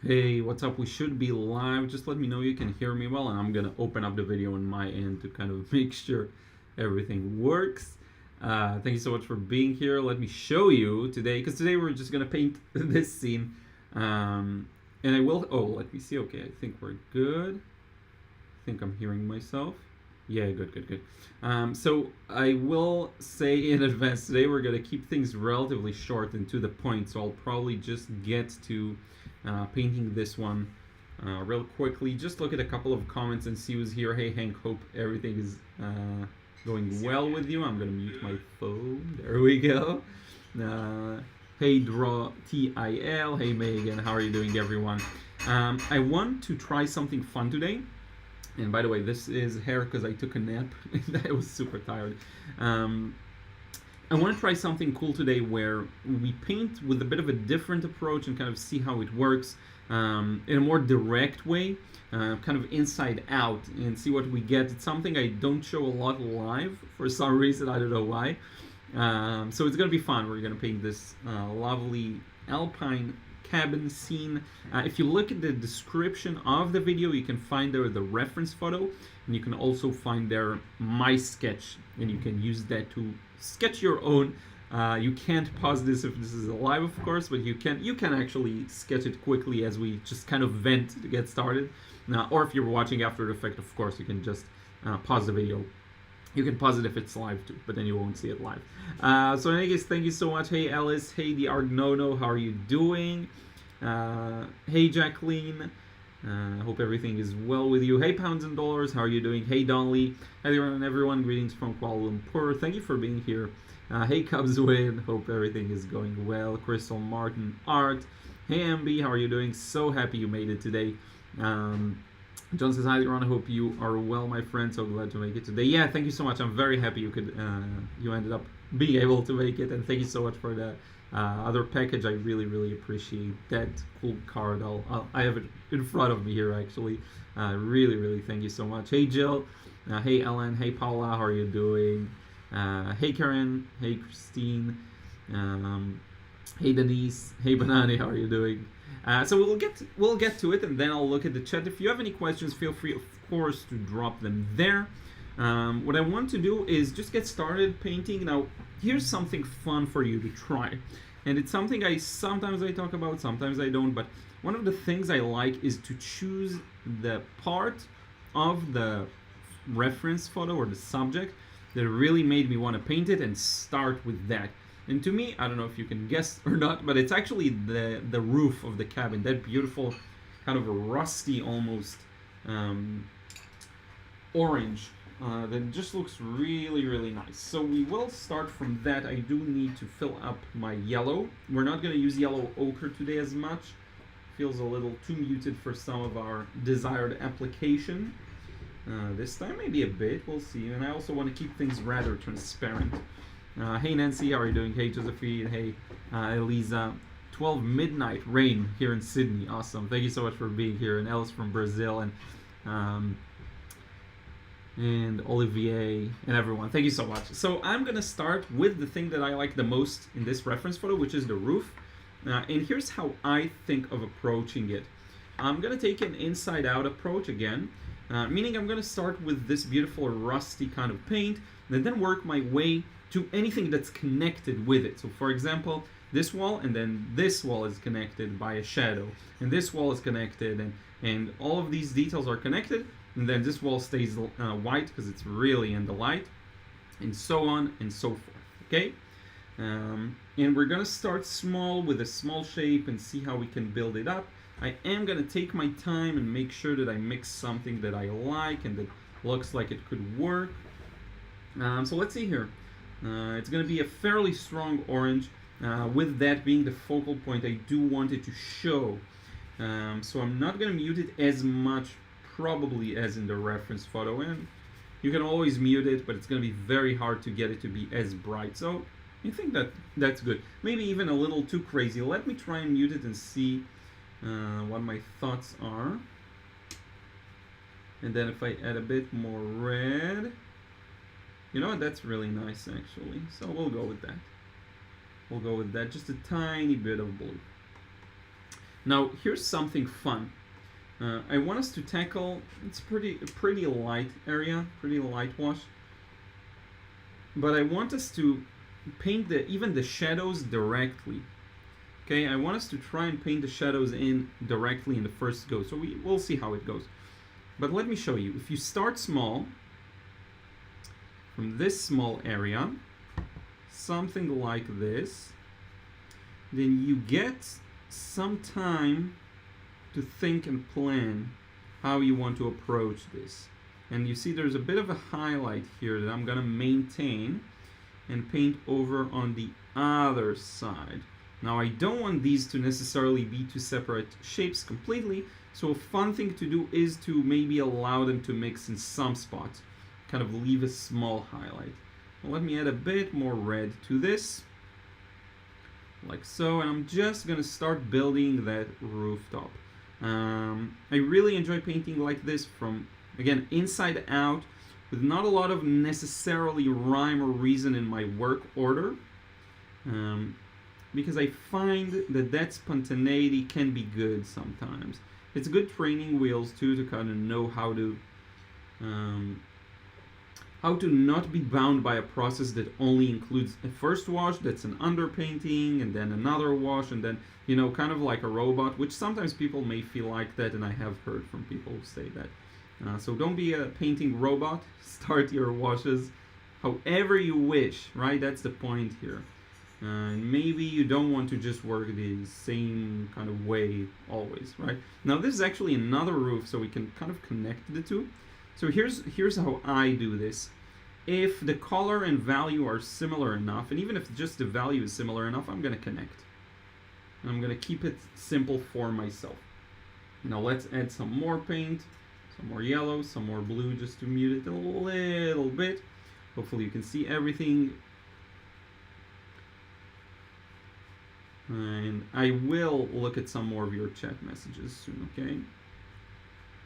Hey, what's up? We should be live. Just let me know you can hear me well, and I'm gonna open up the video on my end to kind of make sure everything works. Thank you so much for being here. Let me show you today, because today we're just gonna paint this scene. And I will, oh, let me see. Okay, I think we're good. I think I'm hearing myself. Yeah, good, good, good. So I will say in advance, today we're gonna keep things relatively short and to the point, so I'll probably just get to painting this one real quickly. Just look at a couple of comments and see who's here. Hey Hank, hope everything is going well with you. I'm gonna mute my phone. There we go. Hey Draw TIL. Hey Megan, how are you doing, everyone? I want to try something fun today. And by the way, this is hair because I took a nap and I was super tired. I want to try something cool today where we paint with a bit of a different approach and kind of see how it works in a more direct way, kind of inside out, and see what we get. It's something I don't show a lot live for some reason, I don't know why. So it's going to be fun. We're going to paint this lovely Alpine cabin scene. If you look at the description of the video, you can find there the reference photo, and you can also find there my sketch, and you can use that to sketch your own. You can't pause this if this is live, of course, but you can actually sketch it quickly as we just kind of vent to get started. Or if you're watching after the effect, of course, you can just pause the video. You can pause it if it's live too, but then you won't see it live. So in any case, thank you so much. Hey Alice, hey the Argnono, how are you doing? Hey Jacqueline, hope everything is well with you. Hey Pounds and Dollars, how are you doing? Hey Donnelly, hey everyone, greetings from Kuala Lumpur. Thank you for being here. Hey Cubs win, hope everything is going well. Crystal Martin Art, hey MB, how are you doing? So happy you made it today. John says, hi, Liron, I hope you are well, my friend. So glad to make it today. Yeah, thank you so much. I'm very happy you ended up being able to make it. And thank you so much for the other package. I really, really appreciate that cool card. I have it in front of me here, actually. Really, really thank you so much. Hey, Jill. Hey, Ellen. Hey, Paula. How are you doing? Hey, Karen. Hey, Christine. Hey, Denise. Hey, Banani. How are you doing? So we'll get to it, and then I'll look at the chat. If you have any questions, feel free, of course, to drop them there. What I want to do is just get started painting. Now, here's something fun for you to try, and it's something sometimes I talk about, sometimes I don't. But one of the things I like is to choose the part of the reference photo or the subject that really made me want to paint it, and start with that. And to me, I don't know if you can guess or not, but it's actually the roof of the cabin, that beautiful kind of a rusty almost orange that just looks really, really nice. So we will start from that. I do need to fill up my yellow. We're not going to use yellow ochre today as much. Feels a little too muted for some of our desired application. This time maybe a bit, we'll see. And I also want to keep things rather transparent. Hey Nancy, how are you doing? Hey Josephine, hey Elisa. 12 midnight rain here in Sydney. Awesome. Thank you so much for being here. And Alice from Brazil, and Olivier and everyone. Thank you so much. So I'm gonna start with the thing that I like the most in this reference photo, which is the roof. And here's how I think of approaching it. I'm gonna take an inside out approach again, meaning I'm gonna start with this beautiful rusty kind of paint, and then work my way to anything that's connected with it. So for example, this wall, and then this wall is connected by a shadow, and this wall is connected, and all of these details are connected, and then this wall stays white because it's really in the light, and so on and so forth, okay? And we're gonna start small with a small shape and see how we can build it up. I am gonna take my time and make sure that I mix something that I like and that looks like it could work. So let's see here. It's going to be a fairly strong orange. With that being the focal point, I do want it to show. So I'm not going to mute it as much probably as in the reference photo. And you can always mute it, but it's going to be very hard to get it to be as bright. So I think that's good. Maybe even a little too crazy. Let me try and mute it and see what my thoughts are. And then if I add a bit more red... You know what, that's really nice actually. So we'll go with that. We'll go with that, just a tiny bit of blue. Now here's something fun. I want us to tackle, it's a pretty light area, pretty light wash. But I want us to paint even the shadows directly. Okay, I want us to try and paint the shadows in directly in the first go. So we'll see how it goes. But let me show you. If you start small, from this small area, something like this, then you get some time to think and plan how you want to approach this. And you see there's a bit of a highlight here that I'm gonna maintain and paint over on the other side. Now I don't want these to necessarily be two separate shapes completely, so a fun thing to do is to maybe allow them to mix in some spots, kind of leave a small highlight. Well, let me add a bit more red to this, like so, and I'm just gonna start building that rooftop. I really enjoy painting like this from, again, inside out, with not a lot of necessarily rhyme or reason in my work order, because I find that spontaneity can be good sometimes. It's good training wheels too, to kind of know how to not be bound by a process that only includes a first wash that's an underpainting, and then another wash, and then, you know, kind of like a robot, which sometimes people may feel like that, and I have heard from people who say that. So don't be a painting robot. Start your washes however you wish, right? That's the point here. And maybe you don't want to just work the same kind of way always, right? Now this is actually another roof, so we can kind of connect the two. So here's how I do this. If the color and value are similar enough, and even if just the value is similar enough, I'm gonna connect. And I'm gonna keep it simple for myself. Now let's add some more paint, some more yellow, some more blue, just to mute it a little bit. Hopefully you can see everything. And I will look at some more of your chat messages soon, okay?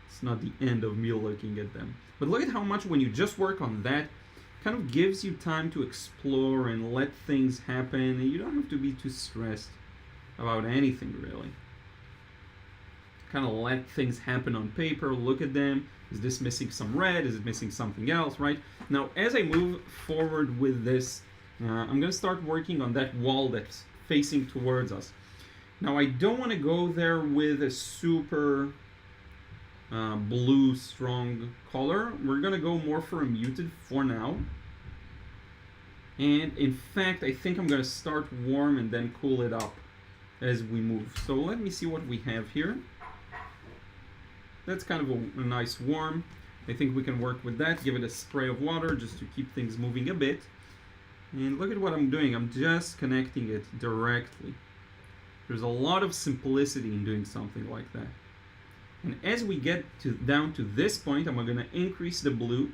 It's not the end of me looking at them. But look at how much, when you just work on that, kind of gives you time to explore and let things happen, and you don't have to be too stressed about anything really. Kind of let things happen on paper, look at them. Is this missing some red? Is it missing something else, right? Now, as I move forward with this, I'm gonna start working on that wall that's facing towards us. Now, I don't want to go there with a super blue strong color. We're gonna go more for a muted for now. And in fact, I think I'm gonna start warm and then cool it up as we move. So let me see what we have here. That's kind of a nice warm. I think we can work with that. Give it a spray of water just to keep things moving a bit. And look at what I'm doing. I'm just connecting it directly. There's a lot of simplicity in doing something like that. And as we get down to this point, I'm going to increase the blue.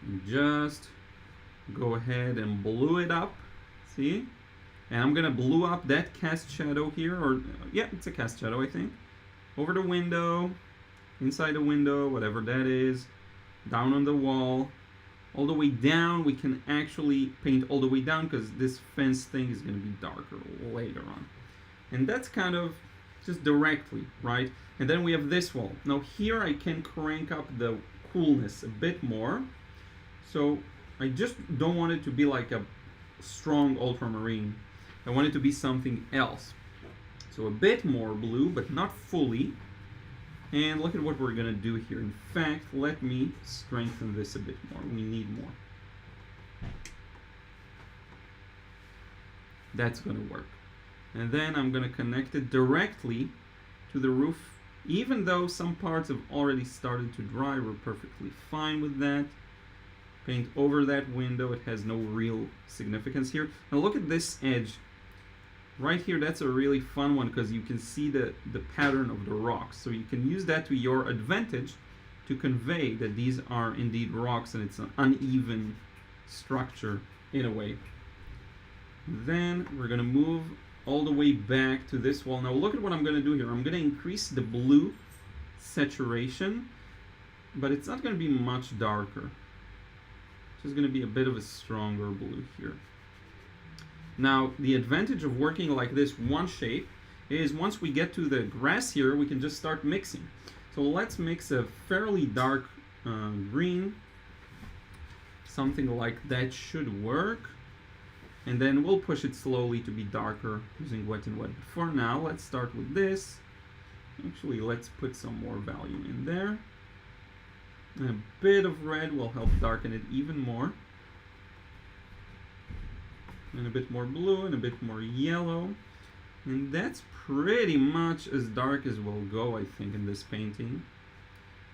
And just go ahead and blue it up. See? And I'm going to blue up that cast shadow here. Or, yeah, it's a cast shadow, I think. Over the window, inside the window, whatever that is. Down on the wall. All the way down, we can actually paint all the way down, because this fence thing is going to be darker later on. And that's kind of just directly, right? And then we have this wall. Now here I can crank up the coolness a bit more. So I just don't want it to be like a strong ultramarine. I want it to be something else. So a bit more blue, but not fully. And look at what we're gonna do here. In fact, let me strengthen this a bit more. We need more. That's gonna work. And then I'm gonna connect it directly to the roof. Even though some parts have already started to dry, we're perfectly fine with that. Paint over that window. It has no real significance here. Now look at this edge. Right here, that's a really fun one, because you can see the pattern of the rocks. So you can use that to your advantage to convey that these are indeed rocks, and it's an uneven structure in a way. Then we're going to move all the way back to this wall. Now look at what I'm going to do here. I'm going to increase the blue saturation, but it's not going to be much darker. It's just going to be a bit of a stronger blue here. Now, the advantage of working like this one shape is once we get to the grass here, we can just start mixing. So let's mix a fairly dark green. Something like that should work. And then we'll push it slowly to be darker using wet and wet. But for now, let's start with this. Actually, let's put some more value in there. And a bit of red will help darken it even more. And a bit more blue and a bit more yellow. And that's pretty much as dark as we'll go, I think, in this painting.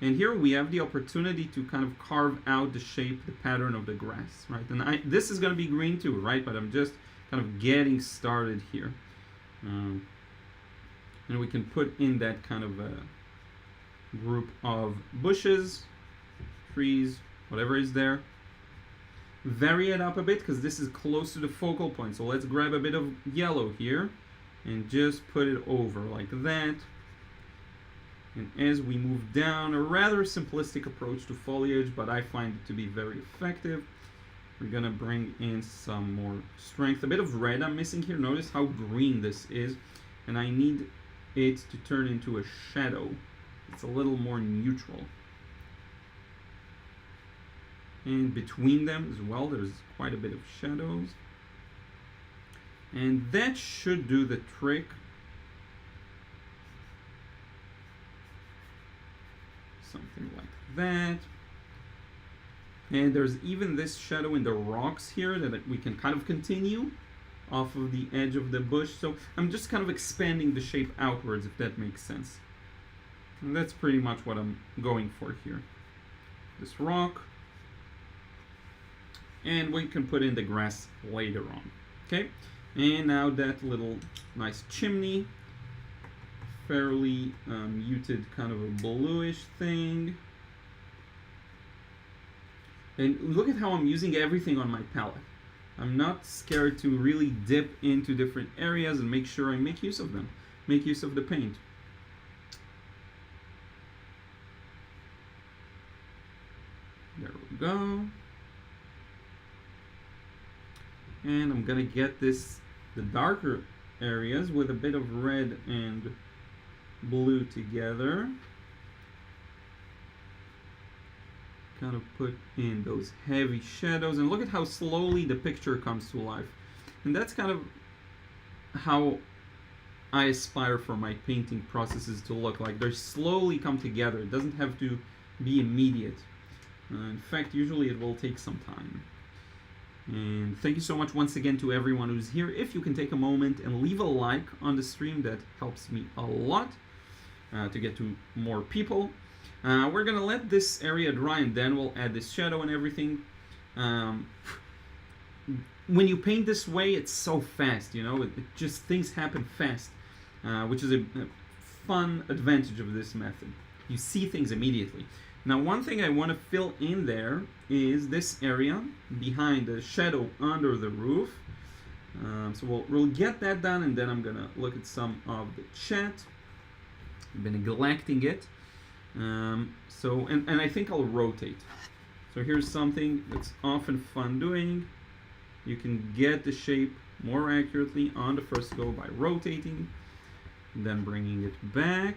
And here we have the opportunity to kind of carve out the shape, the pattern of the grass, right? And this is going to be green too, right? But I'm just kind of getting started here. And we can put in that kind of a group of bushes, trees, whatever is there. Vary it up a bit because this is close to the focal point. So let's grab a bit of yellow here and just put it over like that. And as we move down, a rather simplistic approach to foliage, but I find it to be very effective. We're gonna bring in some more strength. A bit of red I'm missing here. Notice how green this is. And I need it to turn into a shadow. It's a little more neutral. And between them as well, there's quite a bit of shadows. And that should do the trick. Something like that. And there's even this shadow in the rocks here that we can kind of continue off of the edge of the bush. So I'm just kind of expanding the shape outwards, if that makes sense. And that's pretty much what I'm going for here. This rock. And we can put in the grass later on. Okay, and now that little nice chimney, fairly muted kind of a bluish thing. And look at how I'm using everything on my palette. I'm not scared to really dip into different areas and make sure I make use of them, make use of the paint. There we go. And I'm gonna get the darker areas with a bit of red and blue together. Kind of put in those heavy shadows, and look at how slowly the picture comes to life. And that's kind of how I aspire for my painting processes to look like. They slowly come together. It doesn't have to be immediate. In fact, usually it will take some time. And thank you so much once again to everyone who's here. If you can take a moment and leave a like on the stream, that helps me a lot to get to more people. We're gonna let this area dry and then we'll add this shadow and everything. When you paint this way, it's so fast, you know, it just things happen fast, which is a fun advantage of this method. You see things immediately. Now, one thing I want to fill in there is this area behind the shadow under the roof. So we'll get that done, and then I'm gonna look at some of the chat. I've been neglecting it. And I think I'll rotate. So here's something that's often fun doing. You can get the shape more accurately on the first go by rotating, and then bringing it back.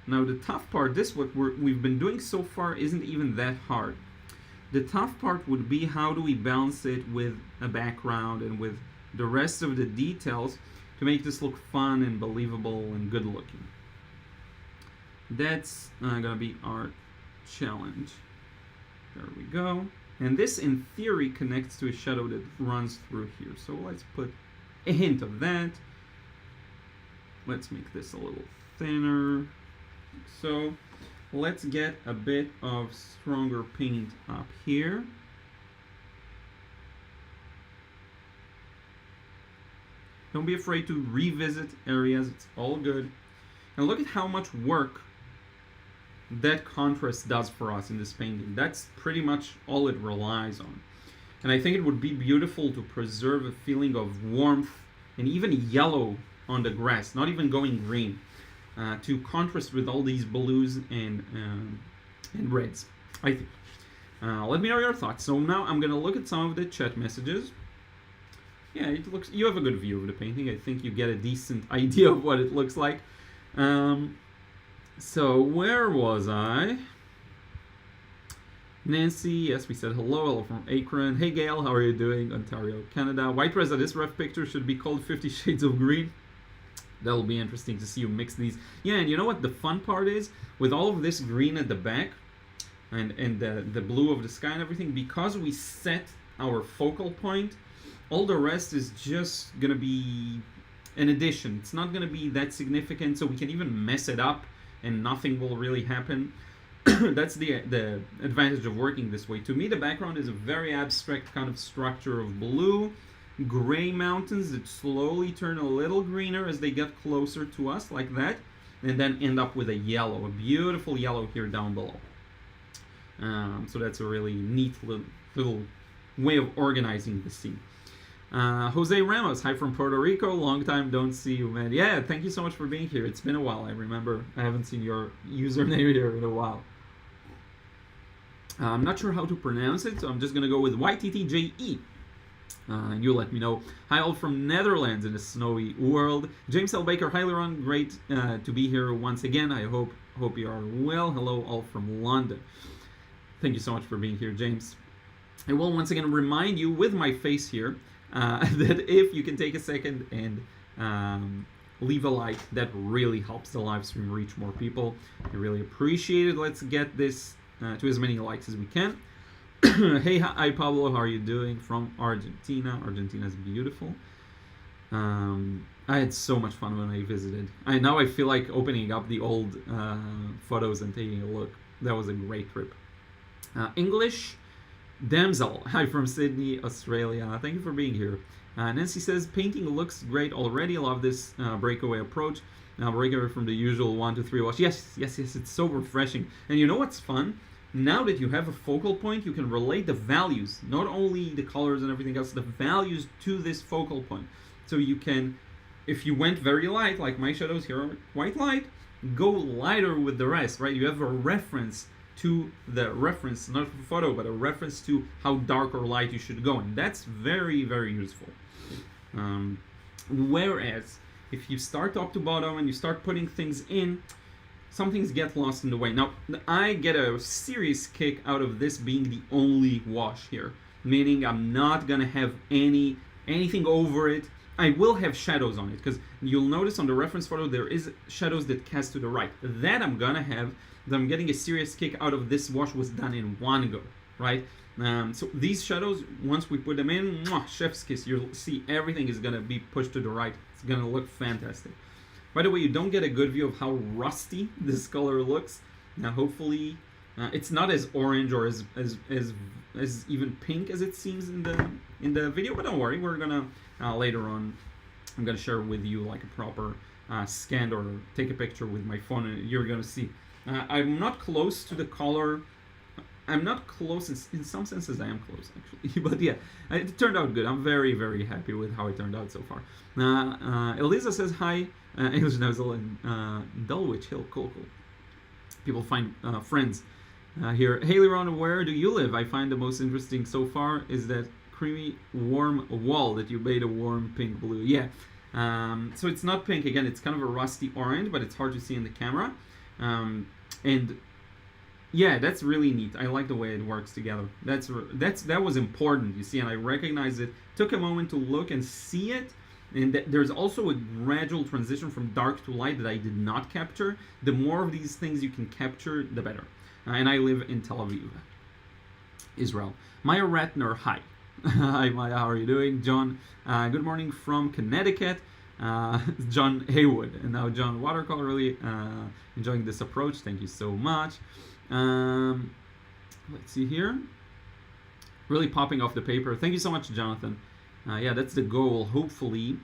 Now the tough part, what we've been doing so far isn't even that hard. The tough part would be how do we balance it with a background and with the rest of the details to make this look fun and believable and good looking. That's gonna be our challenge. There we go. And this in theory connects to a shadow that runs through here. So let's put a hint of that. Let's make this a little thinner. So let's get a bit of stronger paint up here. Don't be afraid to revisit areas, it's all good. And look at how much work that contrast does for us in this painting. That's pretty much all it relies on. And I think it would be beautiful to preserve a feeling of warmth and even yellow on the grass, not even going green. To contrast with all these blues and reds, I think. Let me know your thoughts. So now I'm going to look at some of the chat messages. yeah, it looks. You have a good view of the painting. I think you get a decent idea of what it looks like. So where was I? Nancy, yes, we said hello from Akron. Hey Gail, how are you doing? Ontario, Canada. White Press, this rough picture should be called 50 Shades of Green. That'll be interesting to see you mix these. Yeah, and you know what the fun part is? With all of this green at the back and the blue of the sky and everything, because we set our focal point, all the rest is just going to be an addition. It's not going to be that significant, so we can even mess it up and nothing will really happen. That's the advantage of working this way. To me, the background is a very abstract kind of structure of blue, gray mountains that slowly turn a little greener as they get closer to us, like that, and then end up with a yellow, a beautiful yellow here down below. So that's a really neat little way of organizing the scene. Jose Ramos, hi from Puerto Rico. Long time don't see you, man. Yeah, thank you so much for being here. It's been a while. I remember I haven't seen your username here in a while. I'm not sure how to pronounce it, so I'm just going to go with YTTJE. And you'll let me know. Hi, all from Netherlands in a snowy world. James L. Baker, hi, Liron. Great to be here once again. I hope you are well. Hello, all from London. Thank you so much for being here, James. I will once again remind you with my face here that if you can take a second and leave a like, that really helps the live stream reach more people. I really appreciate it. Let's get this to as many likes as we can. Hey, hi Pablo, how are you doing? From Argentina. Argentina is beautiful. I had so much fun when I visited. Now I feel like opening up the old photos and taking a look. That was a great trip. English Damsel, hi from Sydney, Australia. Thank you for being here. Nancy says, painting looks great already. Love this breakaway approach. Breakaway from the usual 1 to 3 wash. Yes, it's so refreshing. And you know what's fun? Now that you have a focal point, you can relate the values, not only the colors and everything else, the values to this focal point. So you can, if you went very light, like my shadows here are quite light, go lighter with the rest, right? You have a reference to the reference, not a photo, but a reference to how dark or light you should go. And that's very, very useful. Whereas, if you start top to bottom and you start putting things in, some things get lost in the way. Now, I get a serious kick out of this being the only wash here, meaning I'm not gonna have anything over it. I will have shadows on it, because you'll notice on the reference photo there is shadows that cast to the right. That I'm gonna have. That I'm getting a serious kick out of this wash was done in one go, right? So these shadows, once we put them in, chef's kiss. You'll see everything is gonna be pushed to the right. It's gonna look fantastic. By the way, you don't get a good view of how rusty this color looks. Now, hopefully, it's not as orange or as even pink as it seems in the video. But don't worry, we're gonna later on. I'm gonna share with you like a proper scan or take a picture with my phone, and you're gonna see. I'm not close to the color. I'm not close in some senses. I am close actually, but yeah, it turned out good. I'm very, very happy with how it turned out so far. Eliza says hi. English Nozzle in Dulwich Hill. Cool. People find friends here. Hey Liron, where do you live? I find the most interesting so far is that creamy warm wall that you made a warm pink blue. Yeah. So it's not pink again. It's kind of a rusty orange, but it's hard to see in the camera. And yeah, that's really neat. I like the way it works together. That was important, you see, and I recognize it. Took a moment to look and see it. And there's also a gradual transition from dark to light that I did not capture. The more of these things you can capture, the better. And I live in Tel Aviv, Israel. Maya Ratner, hi. Hi Maya, how are you doing? John, good morning from Connecticut. John Haywood. And now John Watercolor, really enjoying this approach. Thank you so much. Let's see here. Really popping off the paper. Thank you so much, Jonathan. Yeah, that's the goal, hopefully.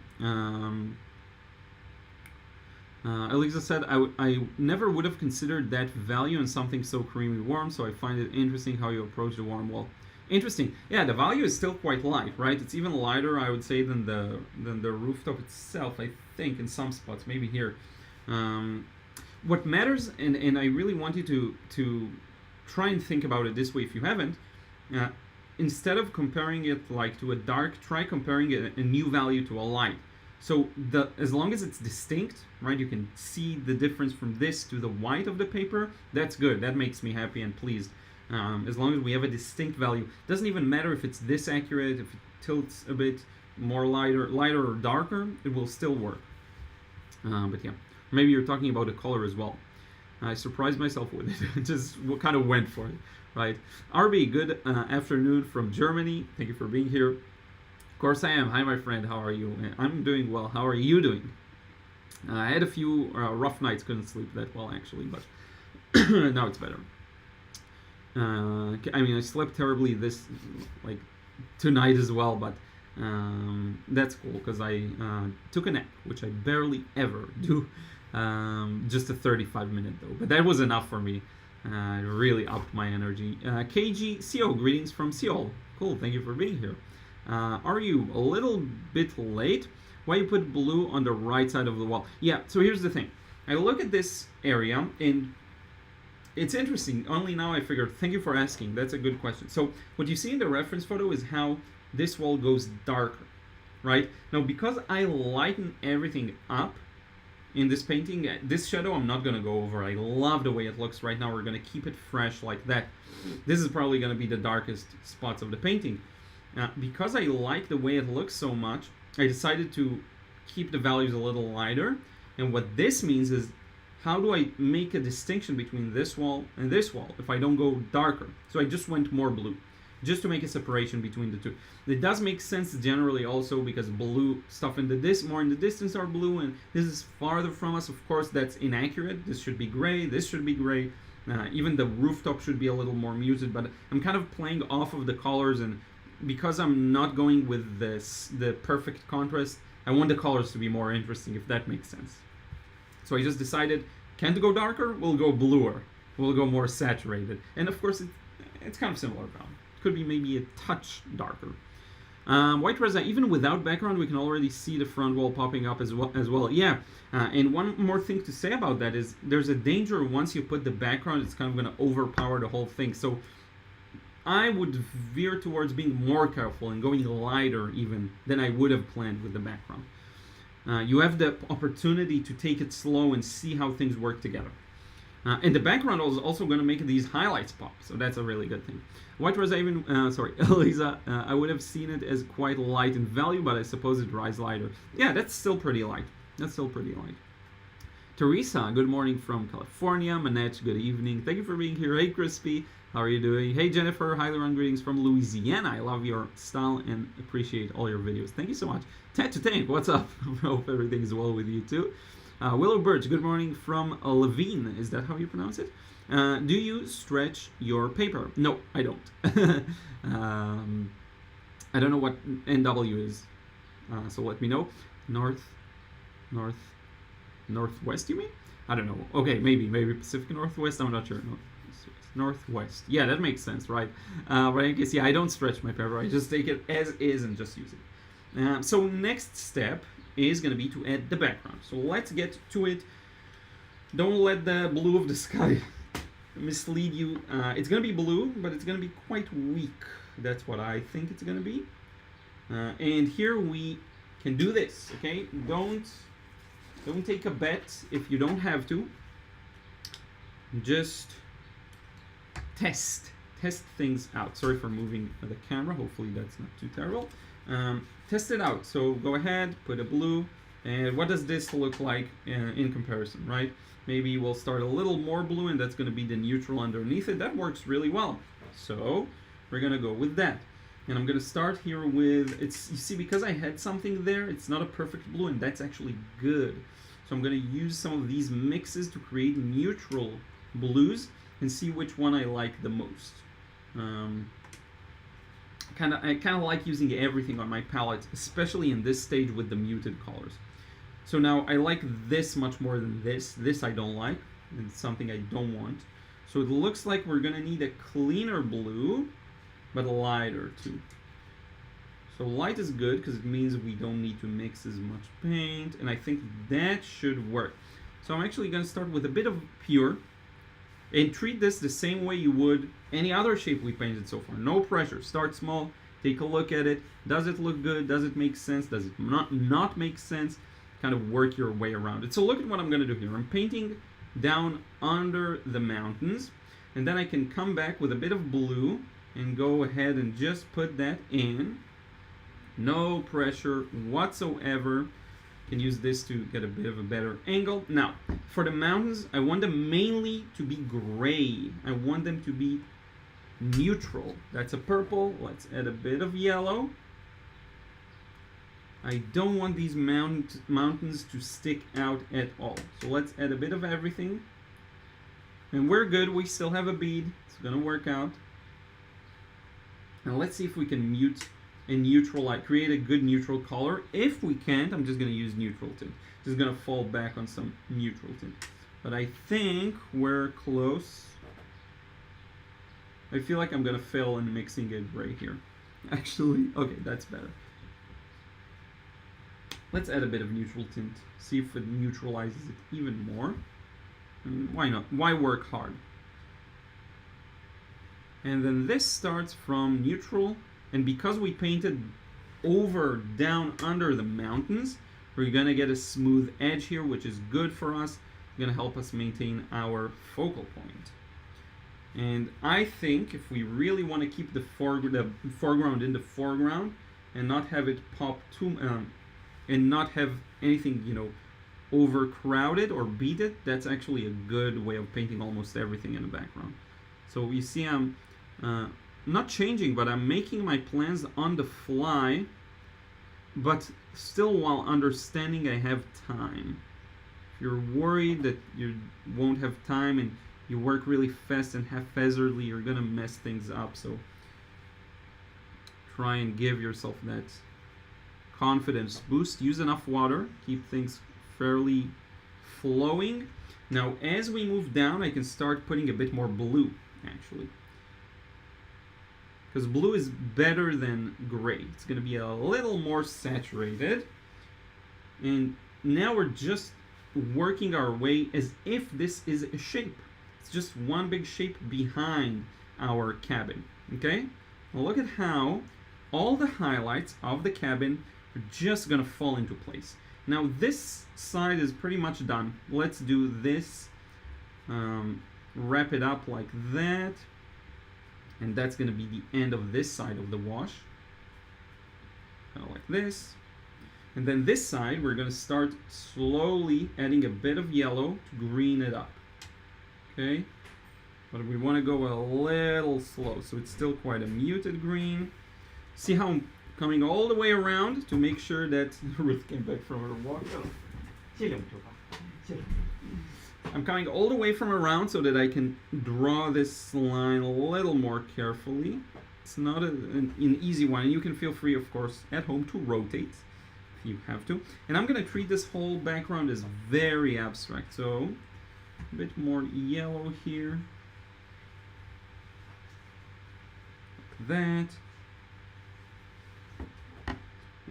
Eliza said, I never would have considered that value in something so creamy warm, so I find it interesting how you approach the warm wall. Interesting. Yeah, the value is still quite light, right? It's even lighter, I would say, than the rooftop itself, I think, in some spots, maybe here. What matters, and I really want you to try and think about it this way if you haven't, instead of comparing it like to a dark, try comparing a new value to a light. So as long as it's distinct, right, you can see the difference from this to the white of the paper, that's good. That makes me happy and pleased. As long as we have a distinct value. Doesn't even matter if it's this accurate, if it tilts a bit more lighter or darker, it will still work. But yeah, maybe you're talking about the color as well. I surprised myself with it. Just kind of went for it, right? RB, good afternoon from Germany. Thank you for being here. Of course I am. Hi, my friend. How are you? I'm doing well. How are you doing? I had a few rough nights. Couldn't sleep that well, actually, but now it's better. I mean, I slept terribly tonight as well, but that's cool because I took a nap, which I barely ever do. Just a 35-minute though, but that was enough for me. It really upped my energy. KGCO, greetings from Seoul. Cool, thank you for being here. Are you a little bit late? Why you put blue on the right side of the wall? Yeah, so here's the thing. I look at this area and it's interesting. Only now I figured, thank you for asking. That's a good question. So what you see in the reference photo is how this wall goes darker, right? Now, because I lighten everything up in this painting, this shadow I'm not gonna go over. I love the way it looks right now. We're gonna keep it fresh like that. This is probably gonna be the darkest spots of the painting. Because I like the way it looks so much, I decided to keep the values a little lighter. And what this means is, how do I make a distinction between this wall and this wall if I don't go darker? So I just went more blue, just to make a separation between the two. It does make sense generally also because blue stuff more in the distance are blue, and this is farther from us. Of course, that's inaccurate. This should be gray, this should be gray. Even the rooftop should be a little more muted, but I'm kind of playing off of the colors, and because I'm not going with the perfect contrast, I want the colors to be more interesting, if that makes sense. So I just decided, can't go darker, we'll go bluer. We'll go more saturated. And of course, it's kind of similar brown. Could be maybe a touch darker. White Reza, even without background, we can already see the front wall popping up as well. Yeah, and one more thing to say about that is there's a danger once you put the background, it's kind of going to overpower the whole thing. So I would veer towards being more careful and going lighter even than I would have planned with the background. You have the opportunity to take it slow and see how things work together. And the background is also going to make these highlights pop, so that's a really good thing. White Rose, Elisa, I would have seen it as quite light in value, but I suppose it dries lighter. Yeah, that's still pretty light. Teresa, good morning from California. Manette, good evening. Thank you for being here. Hey, Crispy, how are you doing? Hey, Jennifer, hi, Liron, greetings from Louisiana. I love your style and appreciate all your videos. Thank you so much. Ted to Tank, what's up? Hope everything is well with you too. Willow Birch, good morning from Levine. Is that how you pronounce it? Do you stretch your paper? No, I don't. I don't know what NW is, so let me know. Northwest, you mean? I don't know. Okay, maybe Pacific Northwest. I'm not sure. Northwest. Yeah, that makes sense, right? But in case, yeah, I don't stretch my paper. I just take it as is and just use it. So next step is going to be to add the background. So let's get to it. Don't let the blue of the sky mislead you. It's going to be blue, but it's going to be quite weak. That's what I think it's going to be. And here we can do this, okay? Don't take a bet if you don't have to. Just test things out. Sorry for moving the camera. Hopefully that's not too terrible. Test it out. So go ahead, put a blue, and what does this look like in comparison, right? Maybe we'll start a little more blue, and that's going to be the neutral underneath it. That works really well. So we're going to go with that. And I'm going to start here with, you see, because I had something there, it's not a perfect blue, and that's actually good. So I'm going to use some of these mixes to create neutral blues and see which one I like the most. I kind of like using everything on my palette, especially in this stage with the muted colors. So now I like this much more than this. This I don't like. It's something I don't want. So it looks like we're gonna need a cleaner blue, but lighter too. So light is good because it means we don't need to mix as much paint, and I think that should work. So I'm actually gonna start with a bit of pure, And treat this the same way you would any other shape we painted so far. No pressure. Start small. Take a look at it. Does it look good? Does it make sense? Does it not make sense? Kind of work your way around it. So look at what I'm going to do here. I'm painting down under the mountains. And then I can come back with a bit of blue and go ahead and just put that in. No pressure whatsoever. Can use this to get a bit of a better angle. Now, for the mountains, I want them mainly to be gray. I want them to be neutral. That's a purple. Let's add a bit of yellow. I don't want these mountains to stick out at all. So let's add a bit of everything. And we're good. We still have a bead. It's going to work out. Now let's see if we can mute and neutralize, create a good neutral color. If we can't, I'm just going to use neutral tint. Just going to fall back on some neutral tint. But I think we're close. I feel like I'm going to fail in mixing it right here. Actually, okay, that's better. Let's add a bit of neutral tint. See if it neutralizes it even more. I mean, why not? Why work hard? And then this starts from neutral. And because we painted over, down, under the mountains, we're going to get a smooth edge here, which is good for us. It's going to help us maintain our focal point. And I think if we really want to keep the foreground in the foreground and not have it pop too, and not have anything, you know, overcrowded or beat it, that's actually a good way of painting almost everything in the background. So you see I'm not changing, but I'm making my plans on the fly, but still while understanding I have time. If you're worried that you won't have time and you work really fast and haphazardly, you're gonna mess things up. So try and give yourself that confidence boost. Use enough water, keep things fairly flowing. Now as we move down, I can start putting a bit more blue actually, because blue is better than gray. It's going to be a little more saturated. And now we're just working our way as if this is a shape. It's just one big shape behind our cabin. Okay? Well, look at how all the highlights of the cabin are just going to fall into place. Now this side is pretty much done. Let's do this. Wrap it up like that. And that's going to be the end of this side of the wash. Kind of like this. And then this side, we're going to start slowly adding a bit of yellow to green it up. Okay? But we want to go a little slow, so it's still quite a muted green. See how I'm coming all the way around to make sure that Ruth came back from her walk. I'm coming all the way from around so that I can draw this line a little more carefully. It's not an easy one, and you can feel free, of course, at home to rotate if you have to. And I'm going to treat this whole background as very abstract, so a bit more yellow here. Like that.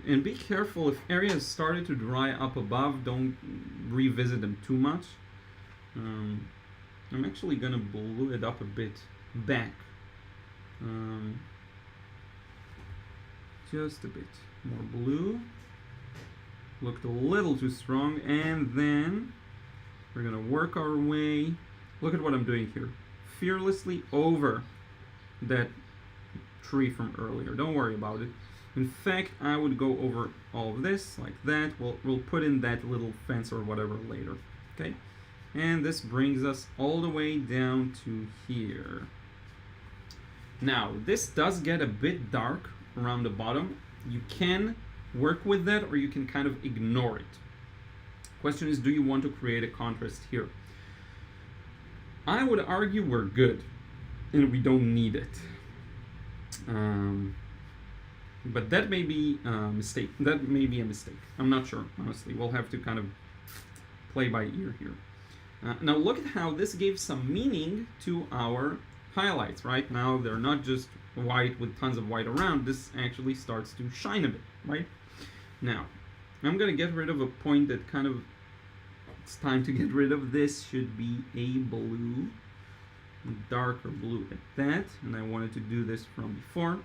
And be careful, if areas started to dry up above, don't revisit them too much. I'm actually gonna blue it up a bit back, just a bit more blue. Looked a little too strong, and then we're gonna work our way. Look at what I'm doing here, fearlessly over that tree from earlier. Don't worry about it. In fact, I would go over all of this like that. We'll put in that little fence or whatever later. Okay. And this brings us all the way down to here. Now, this does get a bit dark around the bottom. You can work with that, or you can kind of ignore it. Question is, do you want to create a contrast here? I would argue we're good, and we don't need it. But that may be a mistake. That may be a mistake. I'm not sure, honestly. We'll have to kind of play by ear here. Now look at how this gave some meaning to our highlights. Right now they're not just white with tons of white around. This actually starts to shine a bit, right? Now I'm gonna get rid of a point that kind of, it's time to get rid of. This should be a blue. darker blue at that, and I wanted to do this from before.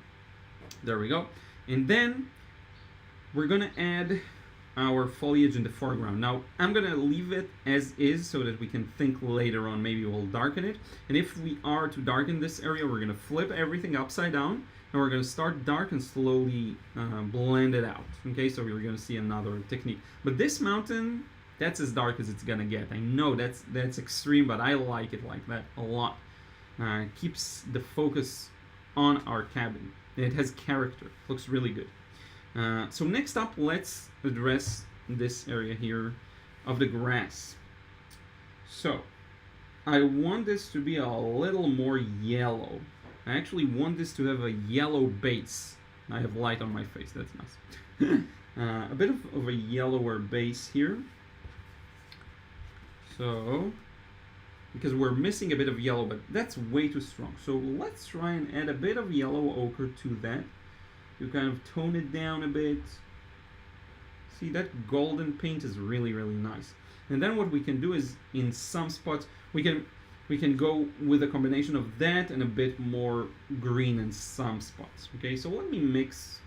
There we go. And then we're gonna add our foliage in the foreground. Now I'm gonna leave it as is so that we can think later on, maybe we'll darken it. And if we are to darken this area, we're gonna flip everything upside down and we're gonna start dark and slowly blend it out. Okay, so we're gonna see another technique. But this mountain, that's as dark as it's gonna get. I know that's extreme, but I like it like that a lot. Keeps the focus on our cabin. And it has character. It looks really good. So next up, let's address this area here of the grass. So I want this to be a little more yellow. I actually want this to have a yellow base. I have light on my face, that's nice. A bit of a yellower base here. So, because we're missing a bit of yellow, but that's way too strong. So let's try and add a bit of yellow ochre to that. You kind of tone it down a bit. See, that golden paint is really, really nice. And then what we can do is, in some spots, we can go with a combination of that and a bit more green in some spots. Okay, so let me mix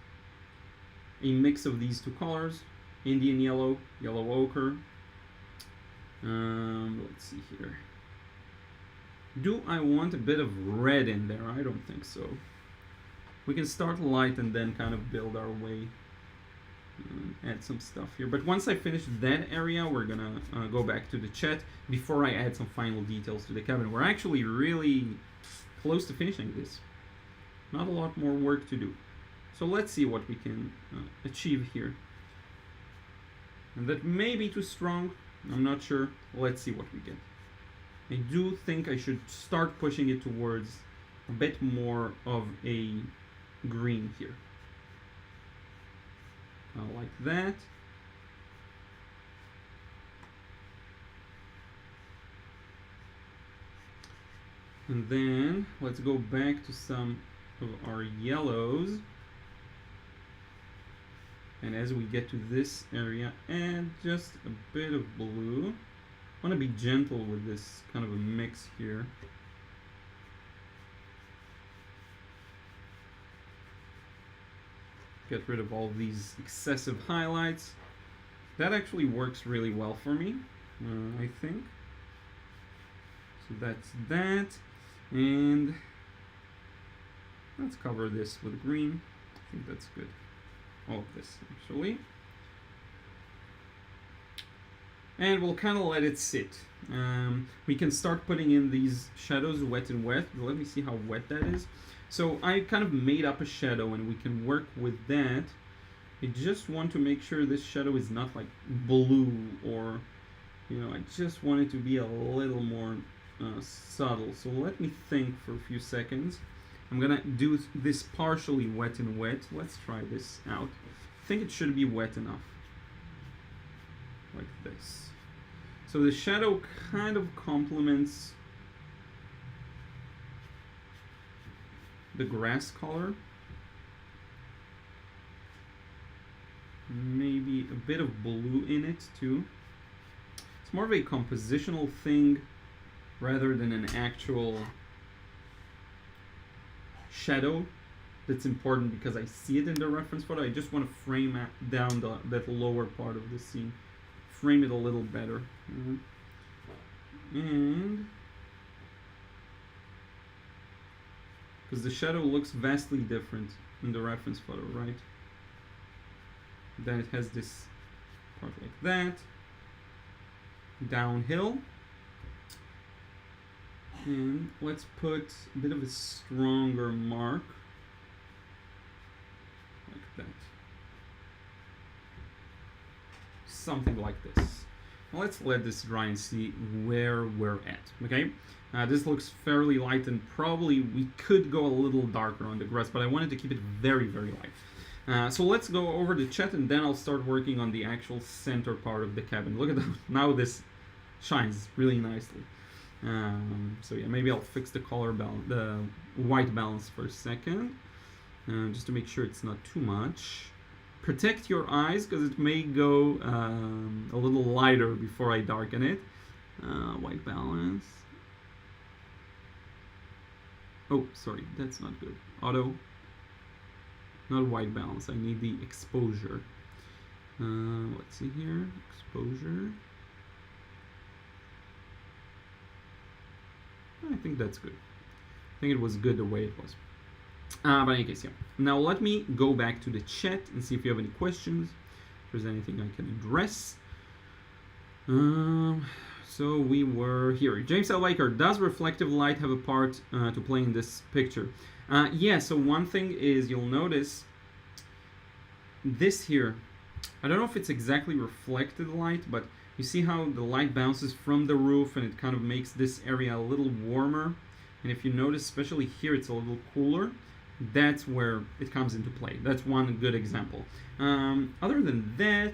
a mix of these two colors: Indian yellow, yellow ochre. Let's see here. Do I want a bit of red in there? I don't think so. We can start light and then kind of build our way, add some stuff here. But once I finish that area, we're gonna go back to the chat before I add some final details to the cabin. We're actually really close to finishing this. Not a lot more work to do. So let's see what we can achieve here. And that may be too strong, I'm not sure. Let's see what we get. I do think I should start pushing it towards a bit more of a green here. Like that. And then let's go back to some of our yellows. And as we get to this area, add just a bit of blue. I want to be gentle with this kind of a mix here. Get rid of all these excessive highlights. That actually works really well for me, I think. So that's that. And let's cover this with green. I think that's good. All of this, actually. And we'll kind of let it sit. We can start putting in these shadows wet and wet. Let me see how wet that is. So I kind of made up a shadow and we can work with that. I just want to make sure this shadow is not like blue or, you know, I just want it to be a little more subtle. So let me think for a few seconds. I'm gonna do this partially wet and wet. Let's try this out. I think it should be wet enough. Like this. So the shadow kind of complements the grass color. Maybe a bit of blue in it too. It's more of a compositional thing rather than an actual shadow that's important because I see it in the reference photo. I just want to frame down that lower part of the scene. Frame it a little better. And because the shadow looks vastly different in the reference photo, right? Then it has this part like that. Downhill. And let's put a bit of a stronger mark. Like that. Something like this. Now let's let this dry and see where we're at, okay? This looks fairly light and probably we could go a little darker on the grass, but I wanted to keep it very, very light. So let's go over the chat and then I'll start working on the actual center part of the cabin. Look at that. Now this shines really nicely. So yeah, maybe I'll fix the color balance, the white balance for a second, just to make sure it's not too much. Protect your eyes because it may go a little lighter before I darken it. White balance. Oh, sorry, that's not good. Auto, not white balance. I need the exposure. Let's see here, exposure. I think that's good. I think it was good the way it was. But in any case, yeah. Now let me go back to the chat and see if you have any questions. If there's anything I can address. So we were here. James L. Baker, does reflective light have a part to play in this picture? Yeah, so one thing is you'll notice this here. I don't know if it's exactly reflected light, but you see how the light bounces from the roof and it kind of makes this area a little warmer. And if you notice, especially here, it's a little cooler. That's where it comes into play. That's one good example. Other than that,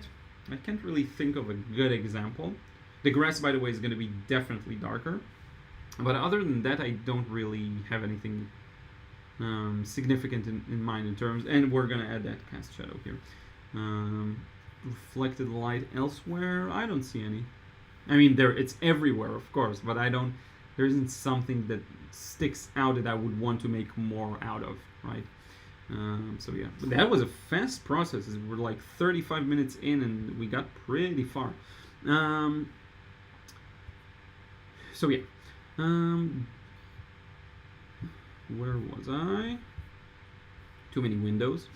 I can't really think of a good example. The grass, by the way, is going to be definitely darker. But other than that, I don't really have anything significant in mind in terms, and we're going to add that cast shadow here. Reflected light elsewhere, I don't see any. I mean, it's everywhere, of course, but there isn't something that sticks out that I would want to make more out of, right? So yeah, but that was a fast process. We're like 35 minutes in and we got pretty far. So yeah, where was I? Too many windows.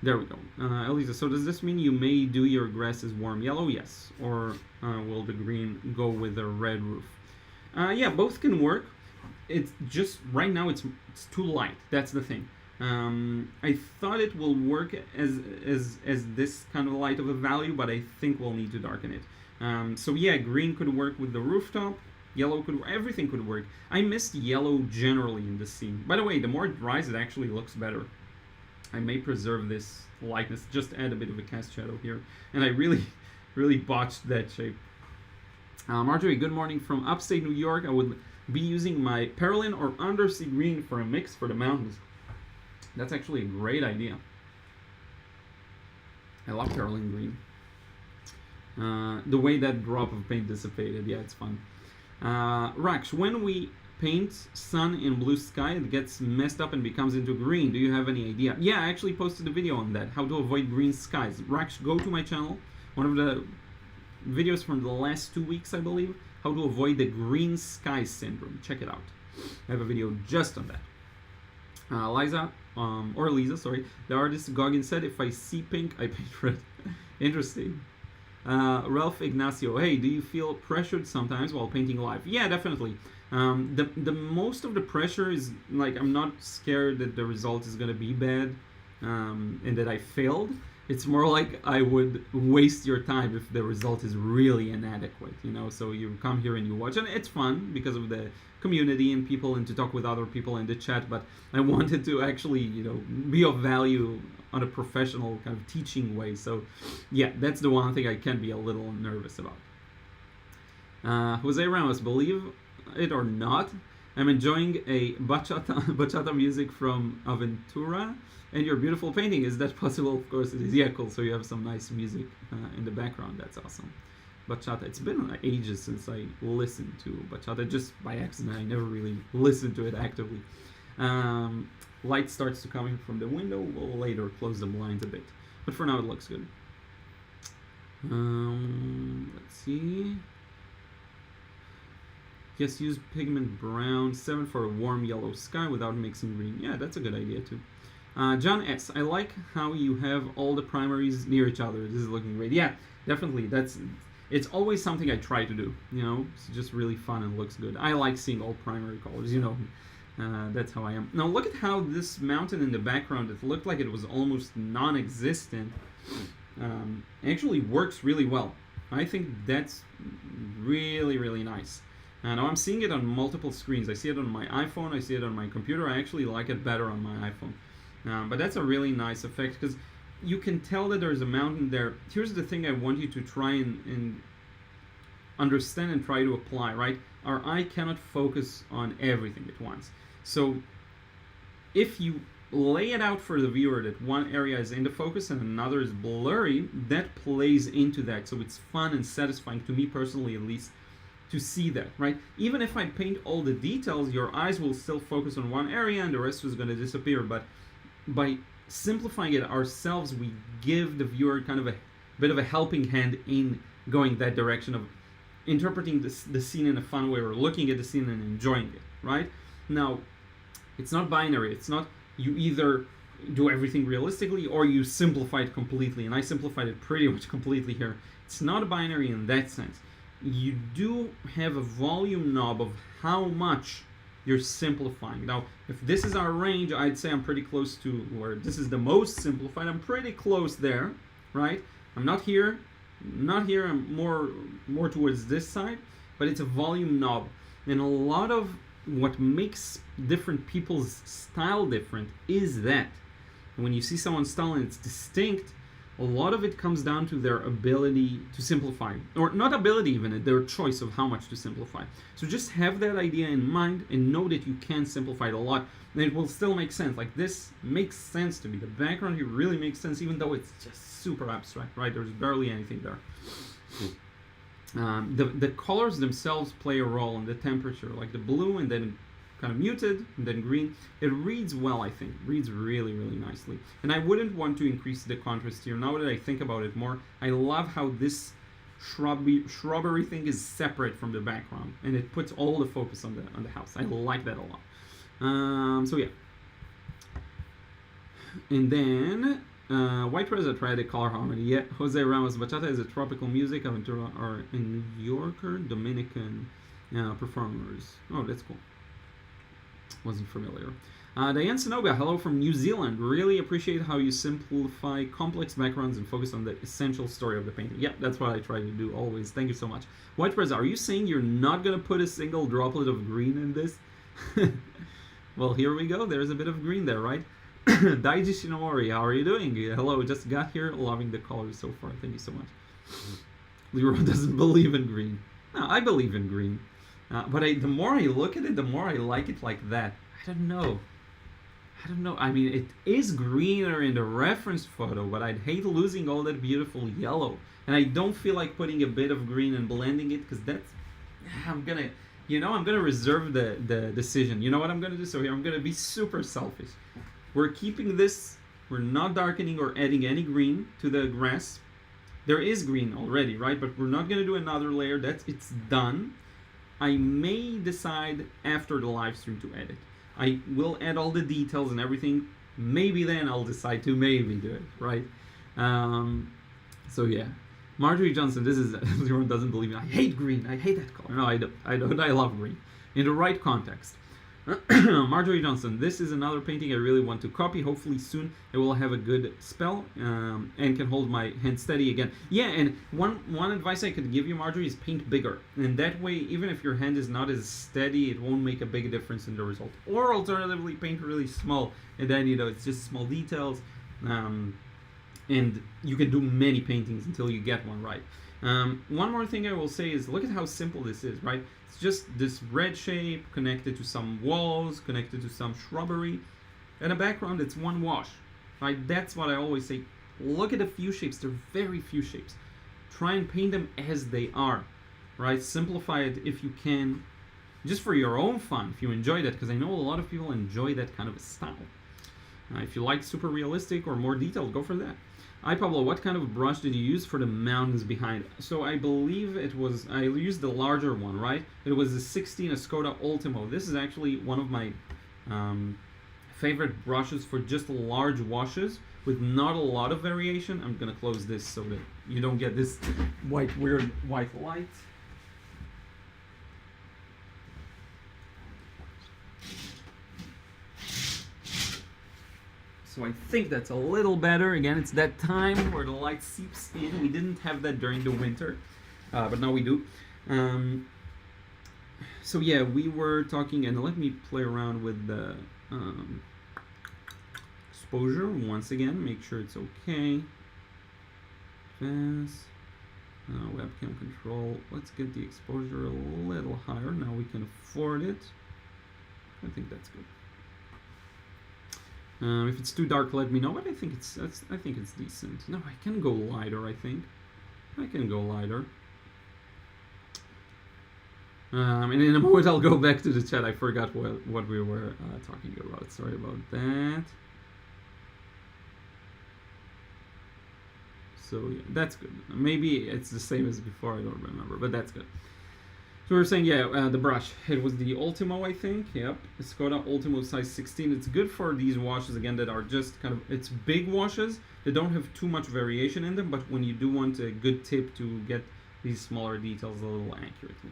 There we go. Elisa, so does this mean you may do your grass as warm yellow? Yes. Or will the green go with a red roof? Yeah, both can work. It's just, right now it's too light. That's the thing. I thought it will work as this kind of light of a value, but I think we'll need to darken it. So yeah, green could work with the rooftop. Yellow could, everything could work. I missed yellow generally in this scene. By the way, the more it dries, it actually looks better. I may preserve this lightness, just add a bit of a cast shadow here. And I really botched that shape. Marjorie, good morning from upstate New York. I would be using my Perlin or Undersea Green for a mix for the mountains. That's actually a great idea. I love Perlin Green. The way that drop of paint dissipated, yeah, it's fun. Rax, when we paint sun in blue sky, it gets messed up and becomes into green. Do you have any idea? Yeah, I actually posted a video on that, how to avoid green skies. Rax, go to my channel, one of the videos from the last 2 weeks, I believe, how to avoid the green sky syndrome. Check it out. I have a video just on that. Lisa, sorry. The artist Goggin said, if I see pink, I paint red. Interesting. Ralph Ignacio, hey, do you feel pressured sometimes while painting live? Yeah, definitely. The most of the pressure is, like, I'm not scared that the result is going to be bad and that I failed. It's more like I would waste your time if the result is really inadequate, you know. So you come here and you watch, and it's fun because of the community and people, and to talk with other people in the chat. But I wanted to actually, you know, be of value on a professional kind of teaching way. So yeah, that's the one thing I can be a little nervous about. Jose Ramos, believe it or not, I'm enjoying a bachata music from Aventura, and your beautiful painting. Is that possible? Of course it is. Yeah, cool. So you have some nice music in the background. That's awesome. Bachata. It's been ages since I listened to bachata, just by accident. I never really listened to it actively. Light starts to come in from the window. We'll later close the blinds a bit, but for now it looks good. Let's see. Yes, use pigment brown 7 for a warm yellow sky without mixing green. Yeah, that's a good idea too. John S, I like how you have all the primaries near each other. This is looking great. Yeah, definitely. It's always something I try to do. You know, it's just really fun and looks good. I like seeing all primary colors. You know, that's how I am. Now look at how this mountain in the background, it looked like it was almost non-existent. Actually works really well. I think that's really nice. Now I'm seeing it on multiple screens. I see it on my iPhone, I see it on my computer. I actually like it better on my iPhone. But that's a really nice effect because you can tell that there's a mountain there. Here's the thing I want you to try and understand and try to apply, right? Our eye cannot focus on everything at once. So if you lay it out for the viewer that one area is in the focus and another is blurry, that plays into that. So it's fun and satisfying, to me personally at least, to see that, right? Even if I paint all the details, your eyes will still focus on one area and the rest is going to disappear. But by simplifying it ourselves, we give the viewer kind of a bit of a helping hand in going that direction of interpreting the scene in a fun way, or looking at the scene and enjoying it, right? Now, it's not binary. It's not you either do everything realistically or you simplify it completely. And I simplified it pretty much completely here. It's not a binary in that sense. You do have a volume knob of how much you're simplifying. Now, if this is our range, I'd say I'm pretty close to where this is the most simplified. I'm pretty close there, right? I'm not here, I'm more towards this side, but it's a volume knob. And a lot of what makes different people's style different is that. When you see someone's style and it's distinct, a lot of it comes down to their ability to simplify, or not ability even, their choice of how much to simplify. So just have that idea in mind and know that you can simplify it a lot, and it will still make sense. Like, this makes sense to me. The background here really makes sense, even though it's just super abstract, right? There's barely anything there. The colors themselves play a role in the temperature, like the blue and then kind of muted and then green. It reads well, I think. It reads really, really nicely. And I wouldn't want to increase the contrast here. Now that I think about it more, I love how this shrubbery thing is separate from the background, and it puts all the focus on the house. I like that a lot. So yeah. And then White Rose, I tried the color harmony. Yeah, Jose Ramos Bachata is a tropical music of or in New Yorker Dominican performers. Oh, that's cool. Wasn't familiar. Diane Sonoga, hello from New Zealand. Really appreciate how you simplify complex backgrounds and focus on the essential story of the painting. Yeah, that's what I try to do always. Thank you so much. White Prez, are you saying you're not going to put a single droplet of green in this? Well, here we go. There's a bit of green there, right? Daiji Shinomori, how are you doing? Hello, just got here. Loving the colors so far. Thank you so much. Liron doesn't believe in green. No, I believe in green. But the more I look at it, the more I like it like that. I don't know. I mean, it is greener in the reference photo, but I'd hate losing all that beautiful yellow. And I don't feel like putting a bit of green and blending it, because that's... I'm gonna reserve the decision. You know what I'm gonna do? So here, I'm gonna be super selfish. We're keeping this. We're not darkening or adding any green to the grass. There is green already, right? But we're not gonna do another layer. It's done. I may decide after the live stream to edit. I will add all the details and everything. Maybe then I'll decide to maybe do it, right? So yeah. Marjorie Johnson, this is everyone doesn't believe me. I hate green. I hate that color. No, I don't. I love green in the right context. Marjorie Johnson, this is another painting I really want to copy. Hopefully soon it will have a good spell and can hold my hand steady again. Yeah, and one advice I could give you, Marjorie, is paint bigger. And that way, even if your hand is not as steady, it won't make a big difference in the result. Or alternatively, paint really small, and then, it's just small details. And you can do many paintings until you get one right. One more thing I will say is, look at how simple this is, right? It's just this red shape connected to some walls, connected to some shrubbery, and a background. It's one wash, right? That's what I always say. Look at a few shapes. There are very few shapes. Try and paint them as they are, right? Simplify it if you can, just for your own fun, if you enjoy that, because I know a lot of people enjoy that kind of a style. If you like super realistic or more detailed, go for that. Hi Pablo, what kind of brush did you use for the mountains behind? So I believe I used the larger one, right? It was the 16 Escoda Ultimo. This is actually one of my favorite brushes for just large washes with not a lot of variation. I'm gonna close this so that you don't get this weird white light. So I think that's a little better. Again, it's that time where the light seeps in. We didn't have that during the winter, but now we do. So yeah, we were talking, and let me play around with the exposure once again. Make sure it's okay. Fast. Webcam control. Let's get the exposure a little higher. Now we can afford it. I think that's good. If it's too dark, let me know. But I think it's decent. No, I can go lighter. I think I can go lighter. And in a moment I'll go back to the chat. I forgot what we were talking about. Sorry about that. So yeah, that's good. Maybe it's the same as before, I don't remember, but that's good. So we were saying, yeah, the brush. It was the Ultimo, I think. Yep, the Skoda Ultimo size 16. It's good for these washes, again, that are just kind of, it's big washes. They don't have too much variation in them, but when you do want a good tip to get these smaller details a little accurately.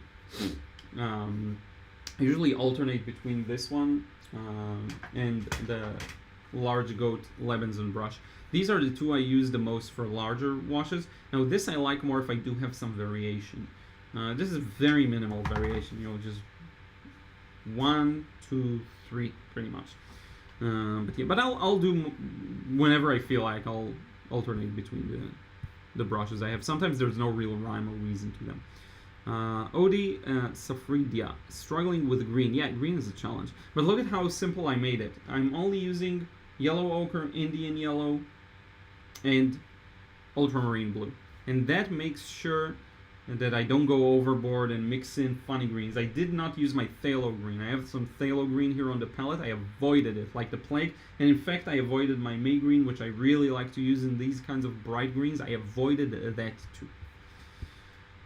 I usually alternate between this one and the large goat Lebenson brush. These are the two I use the most for larger washes. Now this I like more if I do have some variation. This is very minimal variation, you know, just 1, 2, 3, pretty much. But yeah, but I'll do whenever I feel like. I'll alternate between the brushes I have. Sometimes there's no real rhyme or reason to them. Odi Safridia, struggling with green. Yeah, green is a challenge. But look at how simple I made it. I'm only using yellow ochre, Indian yellow, and ultramarine blue. And that makes sure that I don't go overboard and mix in funny greens. I did not use my phthalo green. I have some phthalo green here on the palette. I avoided it like the plague. And in fact, I avoided my May green, which I really like to use in these kinds of bright greens. I avoided that too.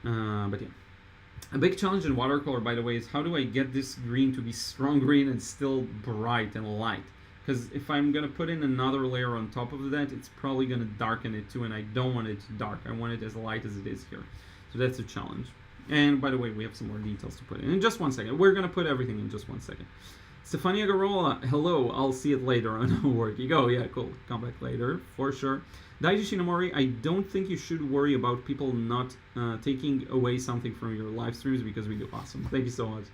But yeah. A big challenge in watercolor, by the way, is how do I get this green to be strong green and still bright and light? Because if I'm going to put in another layer on top of that, it's probably going to darken it too, and I don't want it dark. I want it as light as it is here. So that's a challenge. And by the way, we have some more details to put in just 1 second. We're going to put everything in just 1 second. Stefania Garola, hello, I'll see it later on work. You go, yeah, cool. Come back later, for sure. Daiji Shinamori, I don't think you should worry about people not taking away something from your live streams because we do. Awesome. Thank you so much.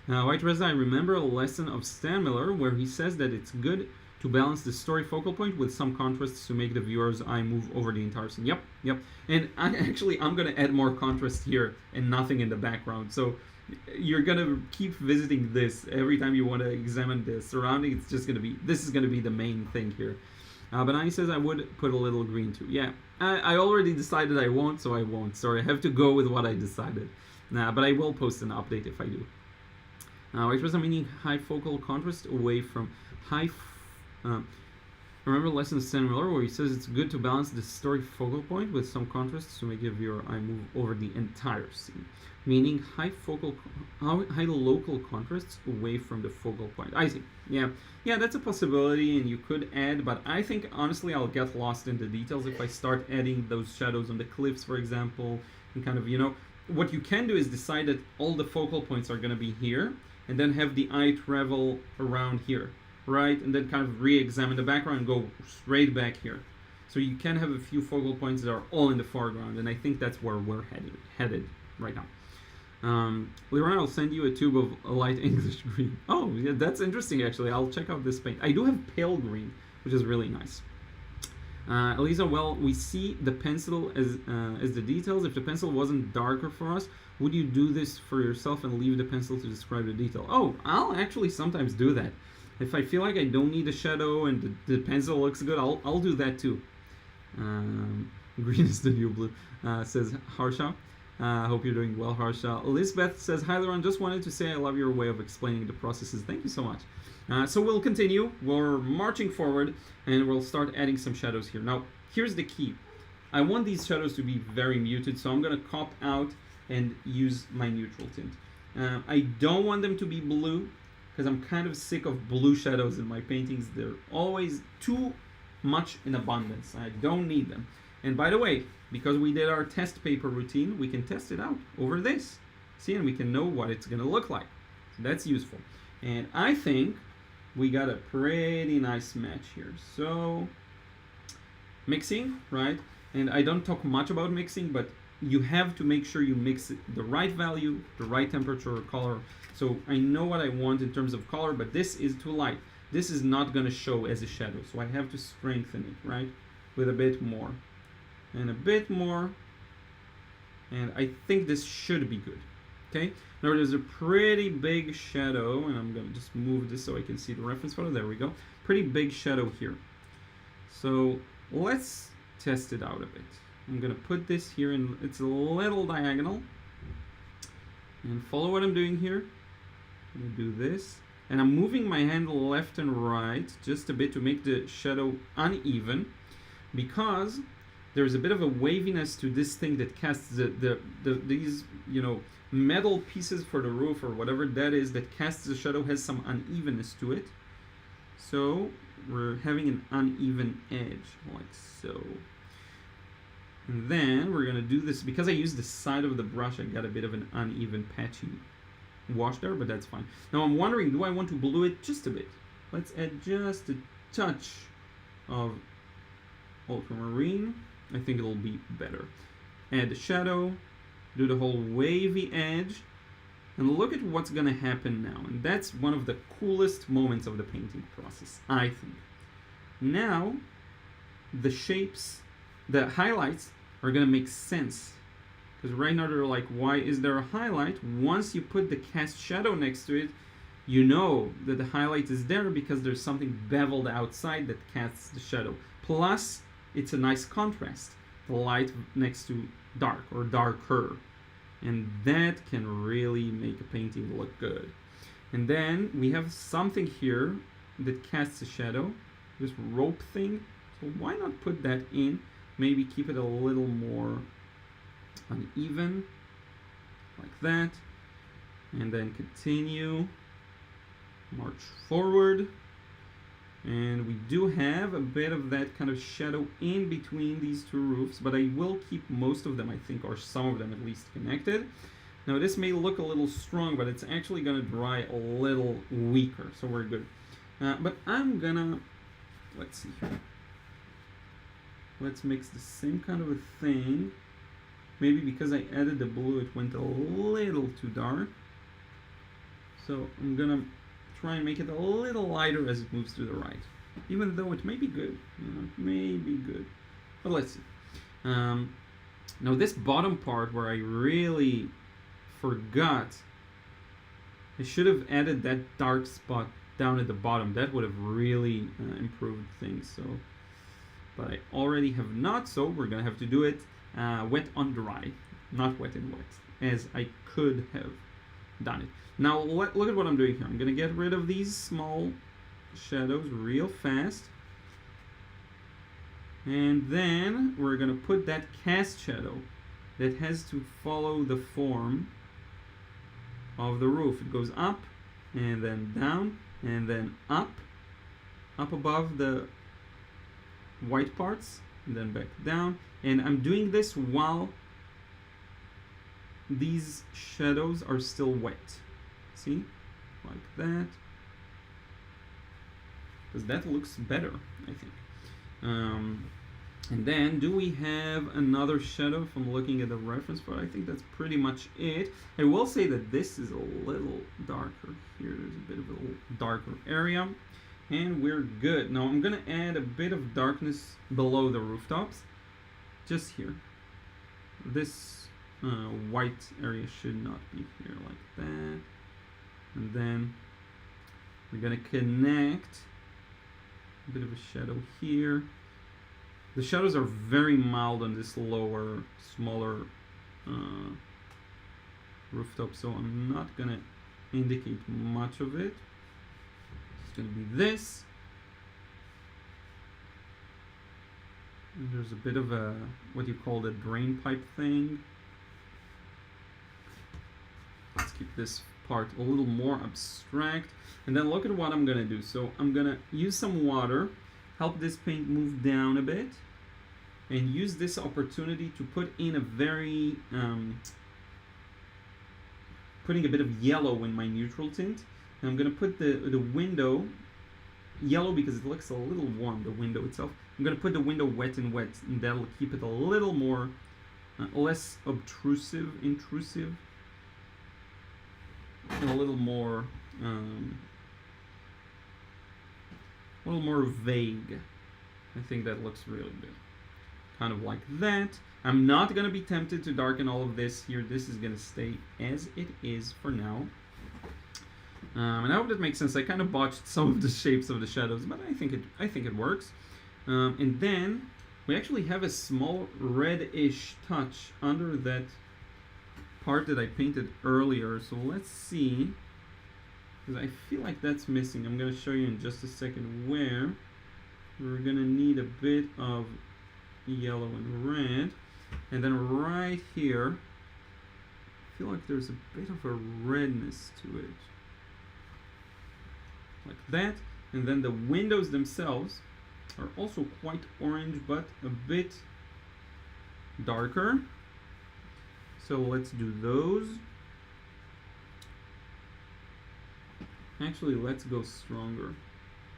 White Reza, I remember a lesson of Stan Miller where he says that it's good to balance the story focal point with some contrasts to make the viewer's eye move over the entire scene. Yep. And I'm going to add more contrast here and nothing in the background. So you're going to keep visiting this every time you want to examine the surrounding. It's just going to be, this is going to be the main thing here. Benani says I would put a little green too. Yeah, I already decided I won't, so I won't. Sorry, I have to go with what I decided. But I will post an update if I do. White was meaning high focal contrast away from high. Remember lesson Stan Miller where he says it's good to balance the story focal point with some contrast to make the viewer eye move over the entire scene, meaning high local contrasts away from the focal point. I see. Yeah, that's a possibility, and you could add, but I think honestly I'll get lost in the details if I start adding those shadows on the cliffs, for example, and kind of, you know, what you can do is decide that all the focal points are going to be here, and then have the eye travel around here, right? And then kind of re-examine the background and go straight back here. So you can have a few focal points that are all in the foreground, and I think that's where we're headed right now. Liron, I'll send you a tube of a light English green. Oh, yeah, that's interesting actually. I'll check out this paint. I do have pale green, which is really nice. Elisa, well, we see the pencil as the details. If the pencil wasn't darker for us, would you do this for yourself and leave the pencil to describe the detail? Oh, I'll actually sometimes do that. If I feel like I don't need a shadow and the pencil looks good, I'll do that too. Green is the new blue, says Harsha. Hope you're doing well, Harsha. Elizabeth says, hi, Liron, just wanted to say I love your way of explaining the processes. Thank you so much. So we'll continue. We're marching forward, and we'll start adding some shadows here. Now, here's the key. I want these shadows to be very muted, so I'm going to cop out and use my neutral tint. I don't want them to be blue, because I'm kind of sick of blue shadows in my paintings. They're always too much in abundance. I don't need them. And by the way, because we did our test paper routine, we can test it out over this. See, and we can know what it's going to look like. So that's useful. And I think we got a pretty nice match here. So, mixing, right? And I don't talk much about mixing, but you have to make sure you mix it the right value, the right temperature or color. So I know what I want in terms of color, but this is too light. This is not going to show as a shadow. So I have to strengthen it, right? With a bit more. And a bit more. And I think this should be good. Okay? Now there's a pretty big shadow, and I'm going to just move this so I can see the reference photo. There we go. Pretty big shadow here. So let's test it out a bit. I'm going to put this here, and it's a little diagonal. And follow what I'm doing here. I'm gonna do this. And I'm moving my hand left and right just a bit to make the shadow uneven, because there's a bit of a waviness to this thing that casts these, you know, metal pieces for the roof or whatever that is that casts the shadow has some unevenness to it. So we're having an uneven edge like so. And then we're gonna do this because I used the side of the brush. I got a bit of an uneven patchy wash there, but that's fine. Now I'm wondering, do I want to blue it just a bit? Let's add just a touch of ultramarine. I think it'll be better. Add the shadow, do the whole wavy edge, and look at what's gonna happen now. And that's one of the coolest moments of the painting process, I think. Now, the shapes, the highlights are gonna make sense. Because right now they're like, why is there a highlight? Once you put the cast shadow next to it, you know that the highlight is there because there's something beveled outside that casts the shadow. Plus, it's a nice contrast. The light next to dark or darker. And that can really make a painting look good. And then we have something here that casts a shadow. This rope thing. So why not put that in? Maybe keep it a little more uneven, like that, and then continue, march forward, and we do have a bit of that kind of shadow in between these two roofs, but I will keep most of them, I think, or some of them at least, connected. Now this may look a little strong, but it's actually going to dry a little weaker, so we're good. But I'm gonna, let's see here, let's mix the same kind of a thing. Maybe because I added the blue, it went a little too dark. So I'm gonna try and make it a little lighter as it moves to the right. Even though it may be good, you know, it may be good. But let's see. Now this bottom part where I really forgot, I should have added that dark spot down at the bottom. That would have really improved things. So, but I already have not, so we're gonna have to do it wet on dry, not wet and wet, as I could have done it. Now look at what I'm doing here. I'm gonna get rid of these small shadows real fast, and then we're gonna put that cast shadow that has to follow the form of the roof. It goes up and then down and then up above the white parts and then back down. And I'm doing this while these shadows are still wet. See? Like that. Because that looks better, I think. And then, do we have another shadow from looking at the reference photo? I think that's pretty much it. I will say that this is a little darker here. There's a bit of a darker area. And we're good. Now I'm going to add a bit of darkness below the rooftops. Just here. This white area should not be here like that. And then we're going to connect a bit of a shadow here. The shadows are very mild on this lower, smaller rooftop, so I'm not going to indicate much of it. It's going to be this. And there's a bit of a, what you call the drain pipe thing. Let's keep this part a little more abstract. And then look at what I'm going to do. So I'm going to use some water, help this paint move down a bit, and use this opportunity to put in a very, putting a bit of yellow in my neutral tint. And I'm going to put the window yellow because it looks a little warm, the window itself. I'm going to put the window wet, and that'll keep it a little more, less intrusive, and a little more vague. I think that looks really good. Kind of like that. I'm not going to be tempted to darken all of this here. This is going to stay as it is for now. And I hope that makes sense. I kind of botched some of the shapes of the shadows, but I think it works. And then we actually have a small reddish touch under that part that I painted earlier, so let's see, because I feel like that's missing. I'm going to show you in just a second where. We're going to need a bit of yellow and red, and then right here, I feel like there's a bit of a redness to it, like that. And then the windows themselves are also quite orange, but a bit darker. So let's do those. Actually, let's go stronger.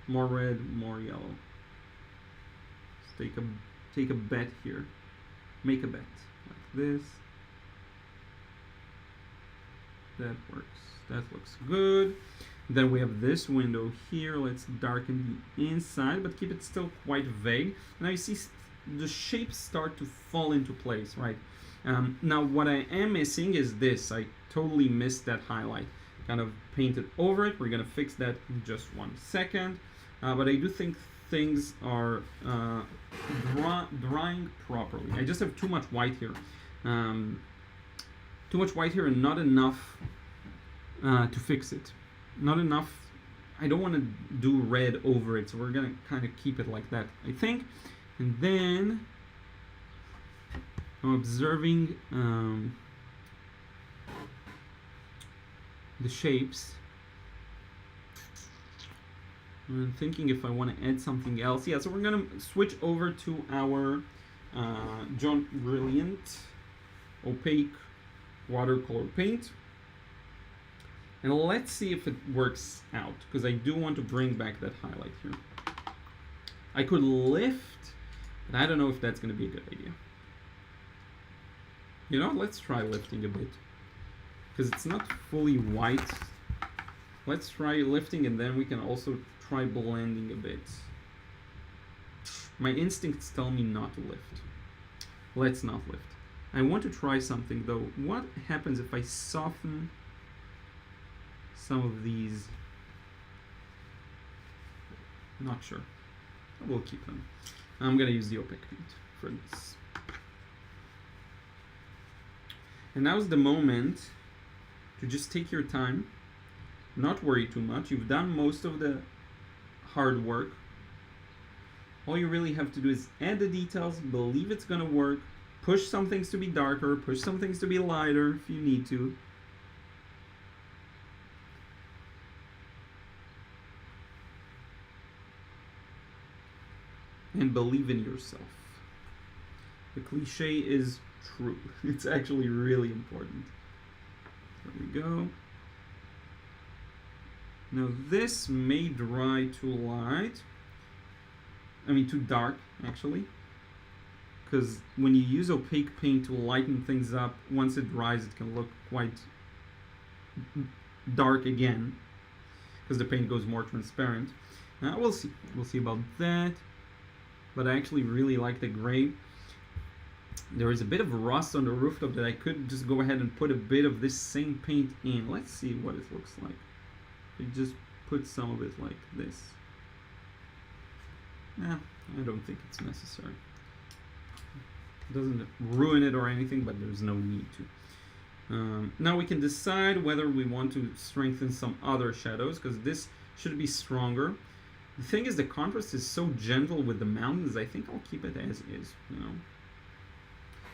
More red, more yellow. Let's take a bet here. Make a bet like this. That works. That looks good. Then we have this window here. Let's darken the inside, but keep it still quite vague. Now you see the shapes start to fall into place, right? Now what I am missing is this. I totally missed that highlight. Kind of painted over it. We're gonna fix that in just 1 second. But I do think things are drying properly. I just have too much white here. Too much white here and not enough to fix it. Not enough. I don't want to do red over it, so we're gonna kind of keep it like that, I think. And then I'm observing the shapes. I'm thinking if I want to add something else. Yeah, so we're gonna switch over to our John Brilliant opaque watercolor paint. And let's see if it works out, because I do want to bring back that highlight here. I could lift, but I don't know if that's going to be a good idea. You know, let's try lifting a bit, because it's not fully white. Let's try lifting, and then we can also try blending a bit. My instincts tell me not to lift. Let's not lift. I want to try something though. What happens if I soften some of these? Not sure. We'll keep them. I'm gonna use the opaque paint for this. And now's the moment to just take your time, not worry too much. You've done most of the hard work. All you really have to do is add the details, believe it's gonna work, push some things to be darker, push some things to be lighter if you need to. And believe in yourself. The cliche is true. It's actually really important. There we go. Now this may dry too light. I mean too dark, actually. Because when you use opaque paint to lighten things up, once it dries it can look quite dark again. Because the paint goes more transparent. We'll see. We'll see about that. But I actually really like the gray. There is a bit of rust on the rooftop that I could just go ahead and put a bit of this same paint in. Let's see what it looks like. You just put some of it like this. Nah, I don't think it's necessary. It doesn't ruin it or anything, but there's no need to. Now we can decide whether we want to strengthen some other shadows, because this should be stronger. The thing is, the contrast is so gentle with the mountains, I think I'll keep it as is, you know.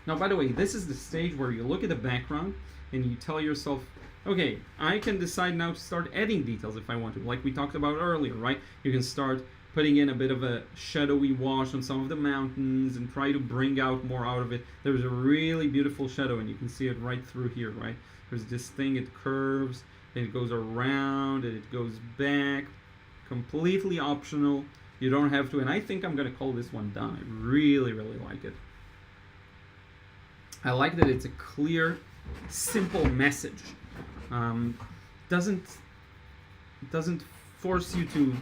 Now, by the way, this is the stage where you look at the background and you tell yourself, okay, I can decide now to start adding details if I want to, like we talked about earlier, right? You can start putting in a bit of a shadowy wash on some of the mountains and try to bring out more out of it. There's a really beautiful shadow, and you can see it right through here, right? There's this thing, it curves, and it goes around, and it goes back. Completely optional. You don't have to, and I think I'm going to call this one done. I really, really like it. I like that it's a clear, simple message. Doesn't force you to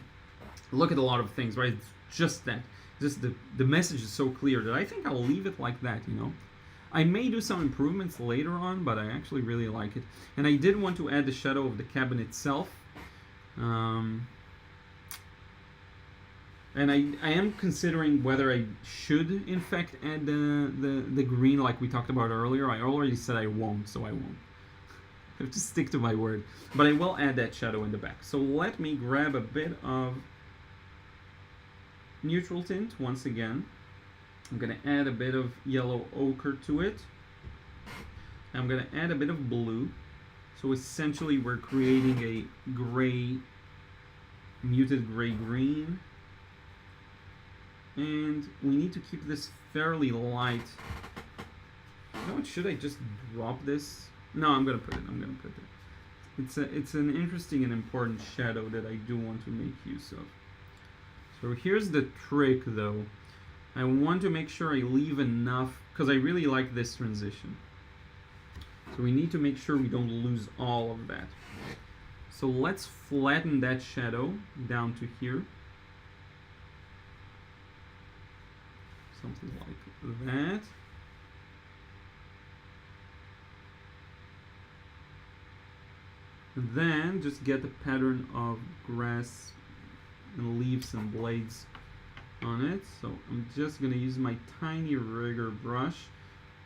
look at a lot of things, right? It's just that. Just the message is so clear that I think I'll leave it like that, you know. I may do some improvements later on, but I actually really like it. And I did want to add the shadow of the cabin itself. And I am considering whether I should in fact add the green like we talked about earlier. I already said I won't, so I won't. I have to stick to my word. But I will add that shadow in the back. So let me grab a bit of neutral tint once again. I'm going to add a bit of yellow ochre to it. I'm going to add a bit of blue. So essentially we're creating a gray, muted gray-green. And we need to keep this fairly light. You know what, should I just drop this? No, I'm going to put it. It's an interesting and important shadow that I do want to make use of. So here's the trick though. I want to make sure I leave enough, because I really like this transition. So we need to make sure we don't lose all of that. So let's flatten that shadow down to here. Something like that. And then just get the pattern of grass and leaves and blades on it. So I'm just going to use my tiny rigger brush.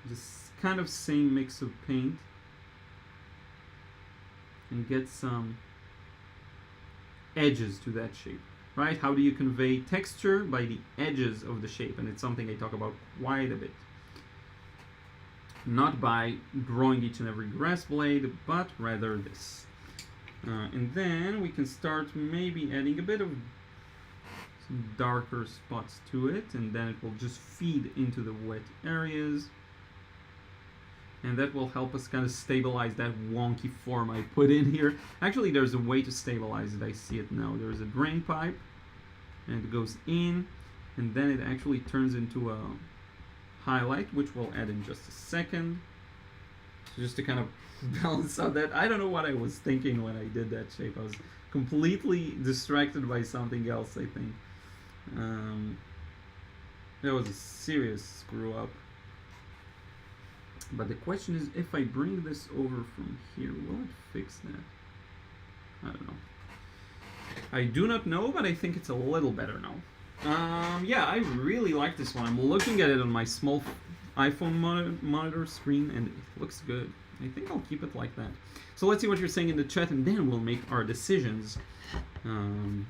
Just kind of same mix of paint. And get some edges to that shape. Right? How do you convey texture? By the edges of the shape. And it's something I talk about quite a bit. Not by drawing each and every grass blade, but rather this. And then we can start maybe adding a bit of some darker spots to it, and then it will just feed into the wet areas. And that will help us kind of stabilize that wonky form I put in here. Actually, there's a way to stabilize it. I see it now. There's a drain pipe, and it goes in, and then it actually turns into a highlight, which we'll add in just a second. So just to kind of balance out that. I don't know what I was thinking when I did that shape. I was completely distracted by something else, I think. That was a serious screw up. But the question is, if I bring this over from here, will it fix that? I don't know. I do not know, but I think it's a little better now. Yeah, I really like this one. I'm looking at it on my small iPhone monitor screen, and it looks good. I think I'll keep it like that. So let's see what you're saying in the chat, and then we'll make our decisions in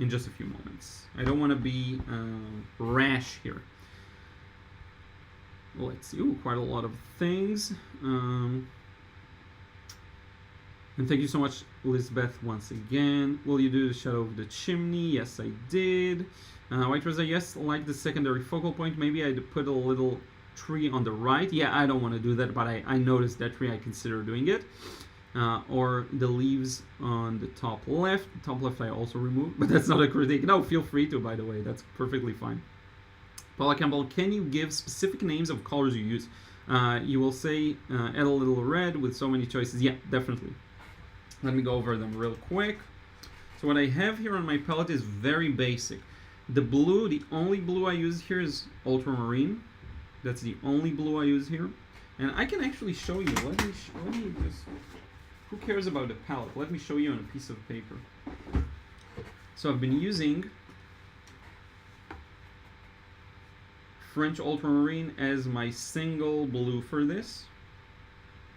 just a few moments. I don't want to be rash here. Let's see. Ooh, quite a lot of things. And thank you so much, Lisbeth, once again. Will you do the shadow of the chimney? Yes, I did. White Rosa, yes, like the secondary focal point. Maybe I'd put a little tree on the right. Yeah, I don't want to do that, but I noticed that tree. I consider doing it. Or the leaves on the top left. The top left I also removed, but that's not a critique. No, feel free to, by the way. That's perfectly fine. Paula Campbell, can you give specific names of colors you use? You will say, add a little red with so many choices. Yeah, definitely. Let me go over them real quick. So what I have here on my palette is very basic. The blue, the only blue I use here is ultramarine. That's the only blue I use here. And I can actually show you. Let me just... Who cares about the palette? Let me show you on a piece of paper. So I've been using French ultramarine as my single blue for this,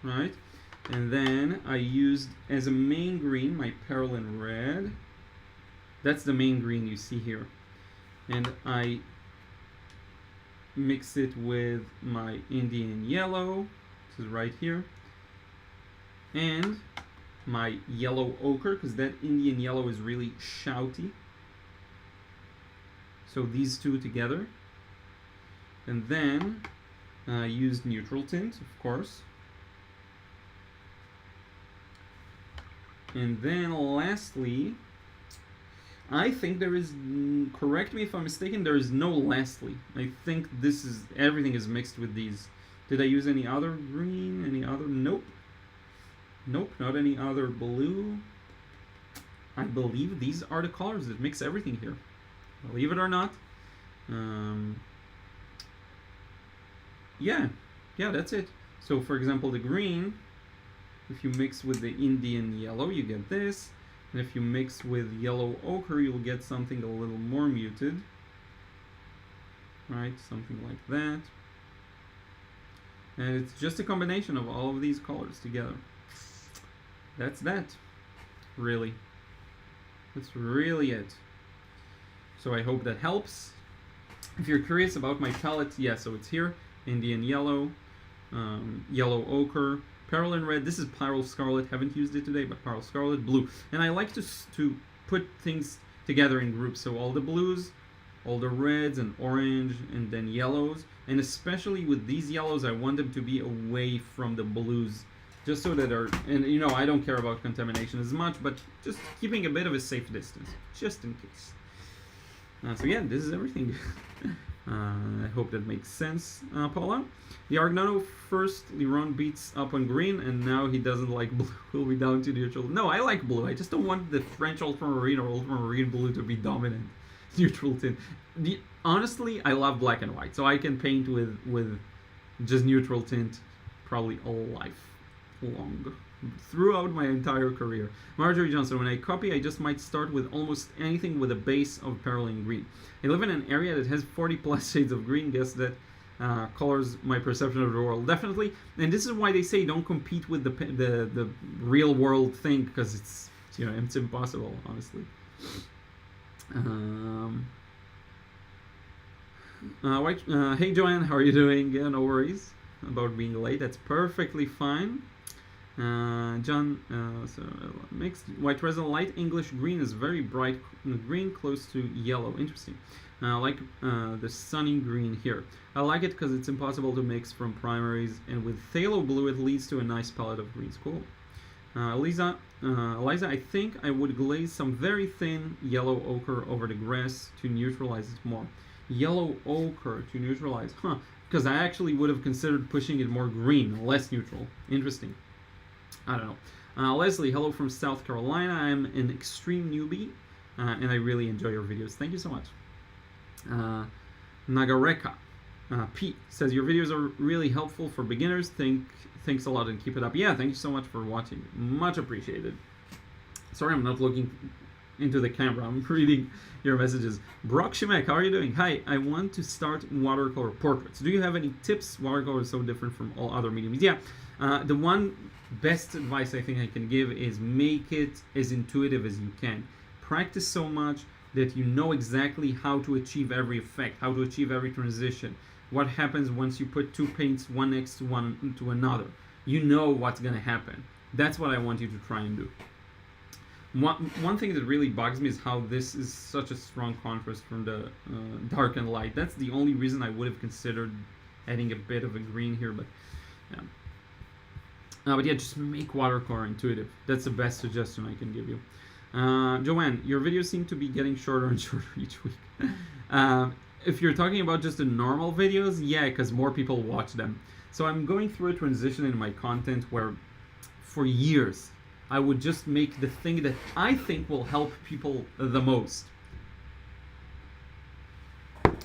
right? And then I used as a main green my Perlin red. That's the main green you see here. And I mix it with my Indian yellow, this is right here, and my yellow ochre, because that Indian yellow is really shouty. So these two together. And then I used neutral tint, of course. And then lastly, I think there is, correct me if I'm mistaken, there is no lastly. I think this is, everything is mixed with these. Did I use any other green? Any other? Nope. Nope, not any other blue. I believe these are the colors that mix everything here. Believe it or not. Yeah, that's it. So for example, the green, if you mix with the Indian yellow, you get this. And if you mix with yellow ochre, you'll get something a little more muted. Right, something like that. And it's just a combination of all of these colors together. That's that, really. That's really it. So I hope that helps. If you're curious about my palette, yeah, so it's here. Indian yellow, yellow ochre, Parylene red. This is Pyrrole scarlet. Haven't used it today, but Pyrrole scarlet, blue. And I like to put things together in groups. So all the blues, all the reds and orange, and then yellows. And especially with these yellows, I want them to be away from the blues, just so that and you know, I don't care about contamination as much, but just keeping a bit of a safe distance, just in case. So yeah, this is everything. I hope that makes sense, Paula. The Argnano first, Liron beats up on green, and now he doesn't like blue. Will be down to neutral. No, I like blue. I just don't want the French ultramarine or ultramarine blue to be dominant. Neutral tint. Honestly, I love black and white, so I can paint with just neutral tint probably all life long, throughout my entire career. Marjorie Johnson, when I copy, I just might start with almost anything with a base of Parylene green. I live in an area that has 40 plus shades of green. Guess that colors my perception of the world, definitely. And this is why they say don't compete with the real world thing, because it's, you know, it's impossible, honestly. Hey Joanne, how are you doing? Yeah, no worries about being late. That's perfectly fine. John, so mixed white resin, light English green is very bright green, close to yellow. Interesting. Like the sunny green here. I like it because it's impossible to mix from primaries, and with phthalo blue it leads to a nice palette of greens. Cool. Eliza, I think I would glaze some very thin yellow ochre over the grass to neutralize it more. Yellow ochre to neutralize, huh? Because I actually would have considered pushing it more green, less neutral. Interesting. I don't know. Leslie, hello from South Carolina. I'm an extreme newbie, and I really enjoy your videos. Thank you so much. Nagareka Pete says your videos are really helpful for beginners. Thanks a lot and keep it up. Yeah, thank you so much for watching. Much appreciated. Sorry, I'm not looking into the camera. I'm reading your messages. Brock Shimek, how are you doing? Hi, I want to start watercolor portraits. Do you have any tips? Watercolor is so different from all other mediums. Yeah, the one best advice I think I can give is make it as intuitive as you can. Practice so much that you know exactly how to achieve every effect, how to achieve every transition. What happens once you put two paints one next to one to another. You know what's going to happen. That's what I want you to try and do. One thing that really bugs me is how this is such a strong contrast from the dark and light. That's the only reason I would have considered adding a bit of a green here, but yeah. But yeah, just make watercolor intuitive. That's the best suggestion I can give you. Joanne, your videos seem to be getting shorter and shorter each week. If you're talking about just the normal videos, yeah, because more people watch them. So I'm going through a transition in my content where for years I would just make the thing that I think will help people the most.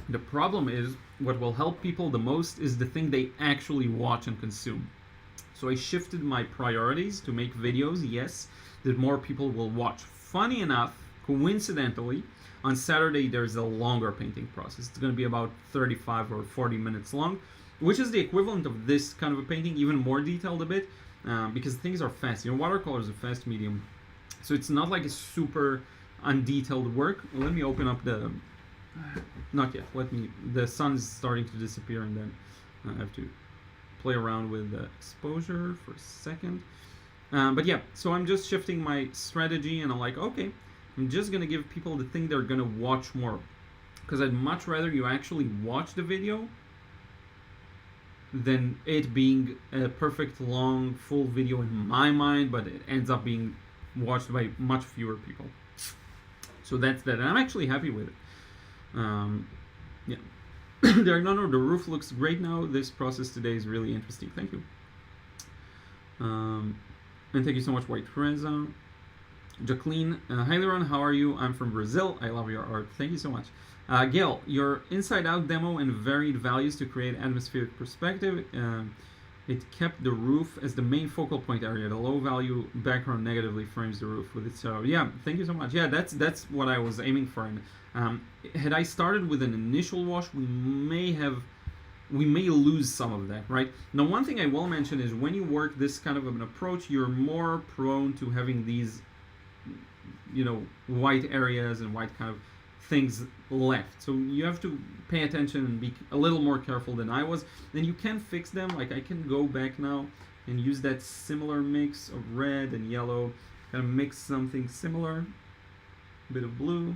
The problem is what will help people the most is the thing they actually watch and consume. So I shifted my priorities to make videos, yes, that more people will watch. Funny enough, coincidentally, on Saturday there's a longer painting process. It's going to be about 35 or 40 minutes long, which is the equivalent of this kind of a painting, even more detailed a bit, because things are fast. You know, watercolor is a fast medium, so it's not like a super undetailed work. Let me open up the... Not yet. The sun is starting to disappear, and then I have to play around with the exposure for a second. But yeah, so I'm just shifting my strategy, and I'm like, okay, I'm just gonna give people the thing they're gonna watch more, because I'd much rather you actually watch the video than it being a perfect long full video in my mind, but it ends up being watched by much fewer people. So that's that, and I'm actually happy with it. Yeah. The roof looks great now. This process today is really interesting. Thank you. And thank you so much, White Teresa. Jacqueline, hi Liron, how are you? I'm from Brazil. I love your art. Thank you so much. Gail, your inside out demo and varied values to create atmospheric perspective It kept the roof as the main focal point area. The low value background negatively frames the roof with its shadow. Yeah, thank you so much. Yeah, that's what I was aiming for. And had I started with an initial wash, we may lose some of that, right? Now, one thing I will mention is when you work this kind of an approach, you're more prone to having these, white areas and white kind of things left. So you have to pay attention and be a little more careful than I was. And you can fix them. Like I can go back now and use that similar mix of red and yellow, kind of mix something similar, a bit of blue.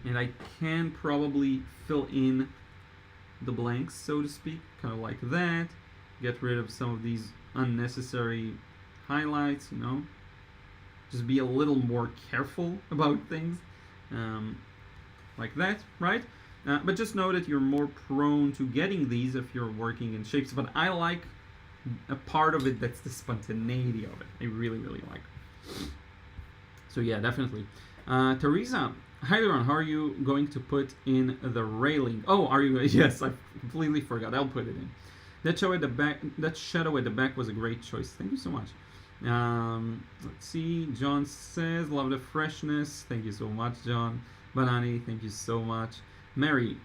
And I can probably fill in the blanks, so to speak, kind of like that. Get rid of some of these unnecessary highlights, Just be a little more careful about things. Like that, right? But just know that you're more prone to getting these if you're working in shapes. But I like a part of it that's the spontaneity of it. I really, really like. So yeah, definitely. Teresa, hi Liron, how are you going to put in the railing? Oh, are you? Yes, I completely forgot. I'll put it in. That shadow at the back was a great choice. Thank you so much. Let's see. John says, love the freshness. Thank you so much, John. Banani, thank you so much. Mary,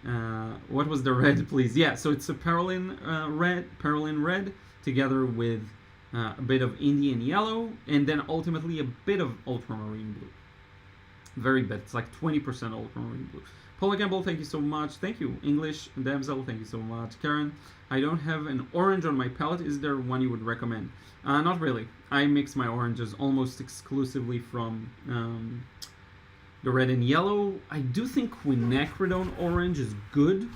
what was the red, please? Yeah, so it's a Parylene red together with a bit of Indian yellow, and then ultimately a bit of ultramarine blue. Very bit. It's like 20% ultramarine blue. Paula Campbell, thank you so much. Thank you. English Damsel, thank you so much. Karen, I don't have an orange on my palette. Is there one you would recommend? Not really. I mix my oranges almost exclusively from the red and yellow. I do think quinacridone orange is good.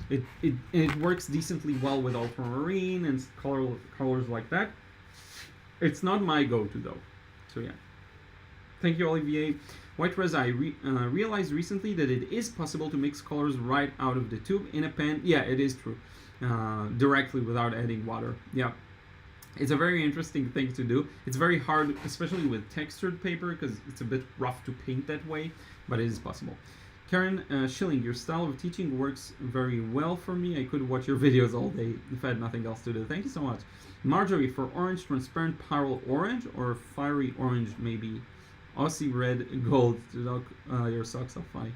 It works decently well with ultramarine and colors like that. It's not my go-to though. So yeah. Thank you, Olivier. White Res, I realized recently that it is possible to mix colors right out of the tube in a pan. Yeah, it is true. Directly without adding water. Yeah. It's a very interesting thing to do. It's very hard, especially with textured paper, because it's a bit rough to paint that way, but it is possible. Karen Schilling, your style of teaching works very well for me. I could watch your videos all day if I had nothing else to do. Thank you so much. Marjorie, for orange, transparent pyrrole orange or fiery orange, maybe Aussie red gold to look your socks off funny.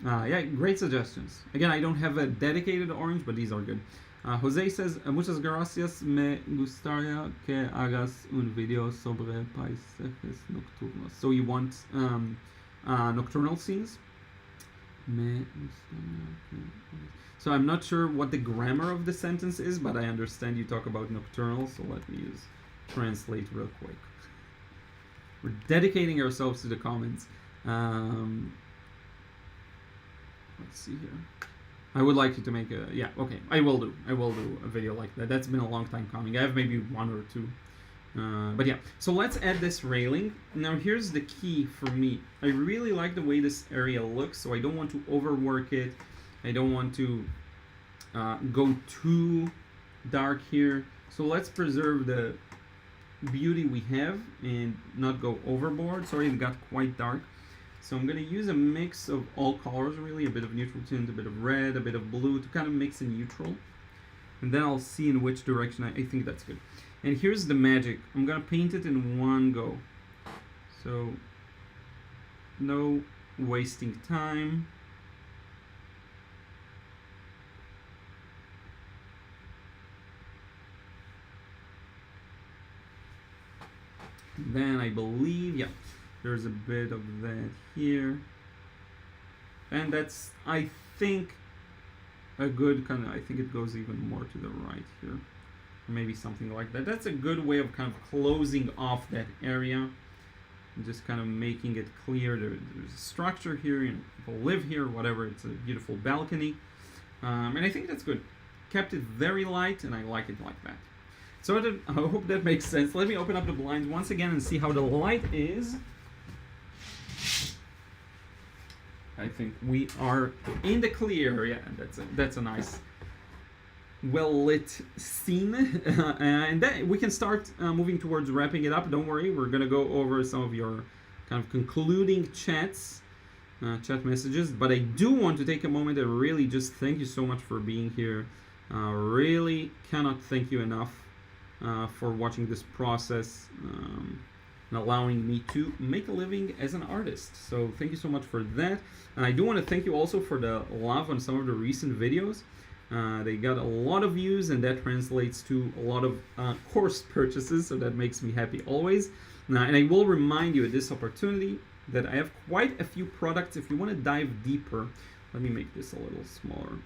Yeah, great suggestions. Again, I don't have a dedicated orange, but these are good. Jose says, muchas gracias, me gustaría que hagas un video sobre paisajes nocturnos. So you want nocturnal scenes? So I'm not sure what the grammar of the sentence is, but I understand you talk about nocturnal, so let me translate real quick. We're dedicating ourselves to the comments. Let's see here. I would like you to make I will do a video like that. That's been a long time coming. I have maybe one or two. But yeah, so let's add this railing. Now here's the key for me. I really like the way this area looks, so I don't want to overwork it. I don't want to go too dark here. So let's preserve the beauty we have and not go overboard. Sorry, it got quite dark. So I'm going to use a mix of all colors, really, a bit of neutral tint, a bit of red, a bit of blue, to kind of mix a neutral. And then I'll see in which direction I think that's good. And here's the magic. I'm going to paint it in one go. So, no wasting time. Then I believe, yeah. There's a bit of that here. And that's, I think, a good kind of, I think it goes even more to the right here. Or maybe something like that. That's a good way of kind of closing off that area. And just kind of making it clear there's a structure here, people live here, whatever. It's a beautiful balcony. And I think that's good. Kept it very light, and I like it like that. So I hope that makes sense. Let me open up the blinds once again and see how the light is. I think we are in the clear. Yeah, that's a nice, well-lit scene. And then we can start moving towards wrapping it up. Don't worry, we're going to go over some of your kind of concluding chat messages. But I do want to take a moment and really just thank you so much for being here. Really cannot thank you enough for watching this process and allowing me to make a living as an artist. So thank you so much for that. And I do want to thank you also for the love on some of the recent videos. They got a lot of views, and that translates to a lot of course purchases, so that makes me happy always. And I will remind you at this opportunity that I have quite a few products. If you want to dive deeper, let me make this a little smaller.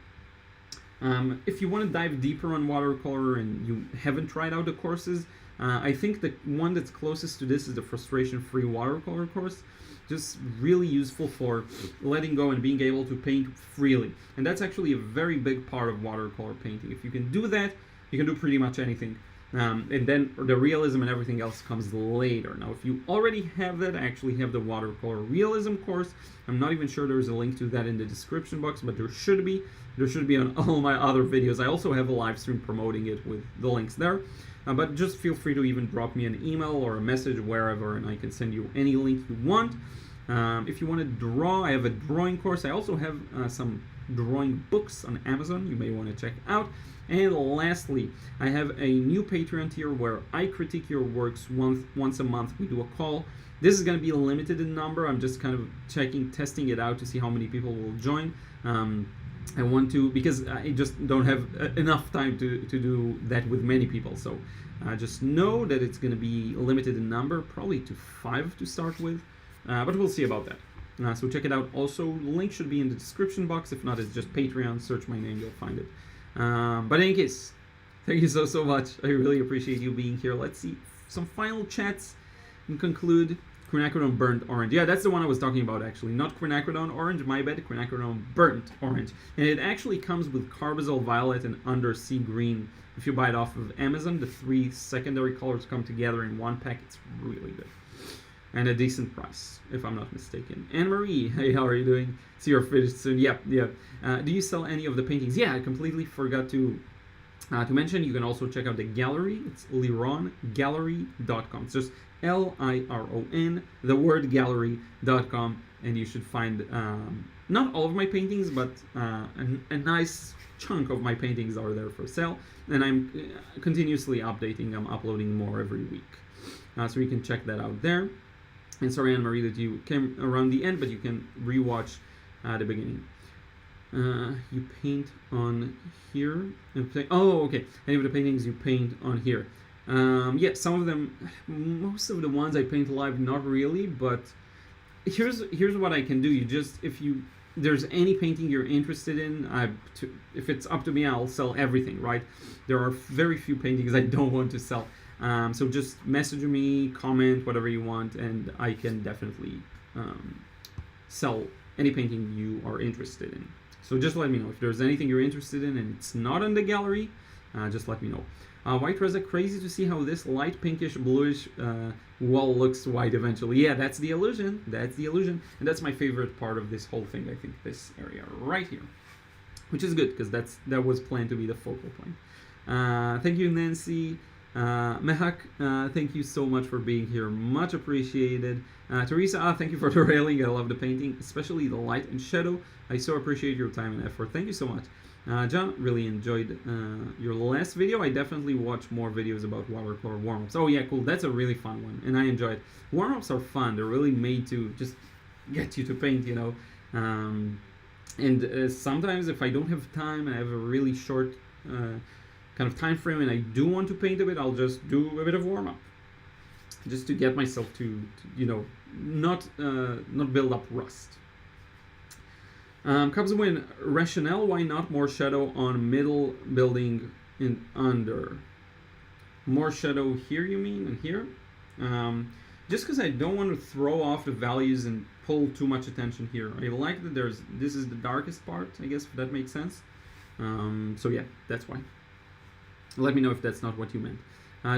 If you want to dive deeper on watercolor and you haven't tried out the courses, I think the one that's closest to this is the frustration-free watercolor course. Just really useful for letting go and being able to paint freely. And that's actually a very big part of watercolor painting. If you can do that, you can do pretty much anything. And then the realism and everything else comes later. Now, if you already have that, I actually have the watercolor realism course. I'm not even sure there's a link to that in the description box, but there should be. There should be on all my other videos. I also have a live stream promoting it with the links there. But just feel free to even drop me an email or a message wherever, and I can send you any link you want. If you want to draw, I have a drawing course. I also have some drawing books on Amazon you may want to check out. And lastly, I have a new Patreon tier where I critique your works once a month. We do a call. This is going to be limited in number. I'm just kind of testing it out to see how many people will join. I want to, because I just don't have enough time to do that with many people. So just know that it's going to be limited in number, probably to 5 to start with. But we'll see about that. So check it out. Also, link should be in the description box. If not, it's just Patreon. Search my name, you'll find it. But in any case, thank you so much. I really appreciate you being here. Let's see some final chats and conclude. Quinacridone burnt orange. Yeah, that's the one I was talking about, actually. Not quinacridone orange, my bad. Quinacridone burnt orange. And it actually comes with carbazole violet and undersea green. If you buy it off of Amazon, the 3 secondary colors come together in one pack. It's really good. And a decent price, if I'm not mistaken. Anne-Marie, hey, how are you doing? See your finished soon. Yep. Do you sell any of the paintings? Yeah, I completely forgot to mention. You can also check out the gallery. It's lirongallery.com. It's just Liron, the word gallery.com, and you should find not all of my paintings, but a nice chunk of my paintings are there for sale. And I'm continuously updating. I'm uploading more every week. So you can check that out there. And sorry, Anne-Marie, that you came around the end, but you can rewatch the beginning. You paint on here. Oh, okay. Any of the paintings you paint on here. Yeah, some of them, most of the ones I paint live, not really, but here's what I can do. You just, if there's any painting you're interested in, if it's up to me, I'll sell everything, right? There are very few paintings I don't want to sell. So just message me, comment, whatever you want, and I can definitely sell any painting you are interested in. So just let me know if there's anything you're interested in and it's not on the gallery. Just let me know. White Rosa, crazy to see how this light pinkish bluish wall looks white eventually. Yeah, that's the illusion. That's the illusion, and that's my favorite part of this whole thing. I think this area right here, which is good because that was planned to be the focal point. Thank you, Nancy. Mehak, thank you so much for being here. Much appreciated. Teresa, thank you for the railing. I love the painting, especially the light and shadow. I so appreciate your time and effort. Thank you so much. John, really enjoyed your last video. I definitely watch more videos about watercolor warm-ups. Oh yeah, cool. That's a really fun one, and I enjoy it. Warm-ups are fun. They're really made to just get you to paint, you know. And sometimes if I don't have time, I have a really short kind of time frame and I do want to paint a bit, I'll just do a bit of warm-up just to get myself to you know, not build up rust. Cubs win. Rationale, why not more shadow on middle building and under? More shadow here, you mean, and here? Just because I don't want to throw off the values and pull too much attention here. I like that this is the darkest part, I guess, if that makes sense. So yeah, that's why. Let me know if that's not what you meant.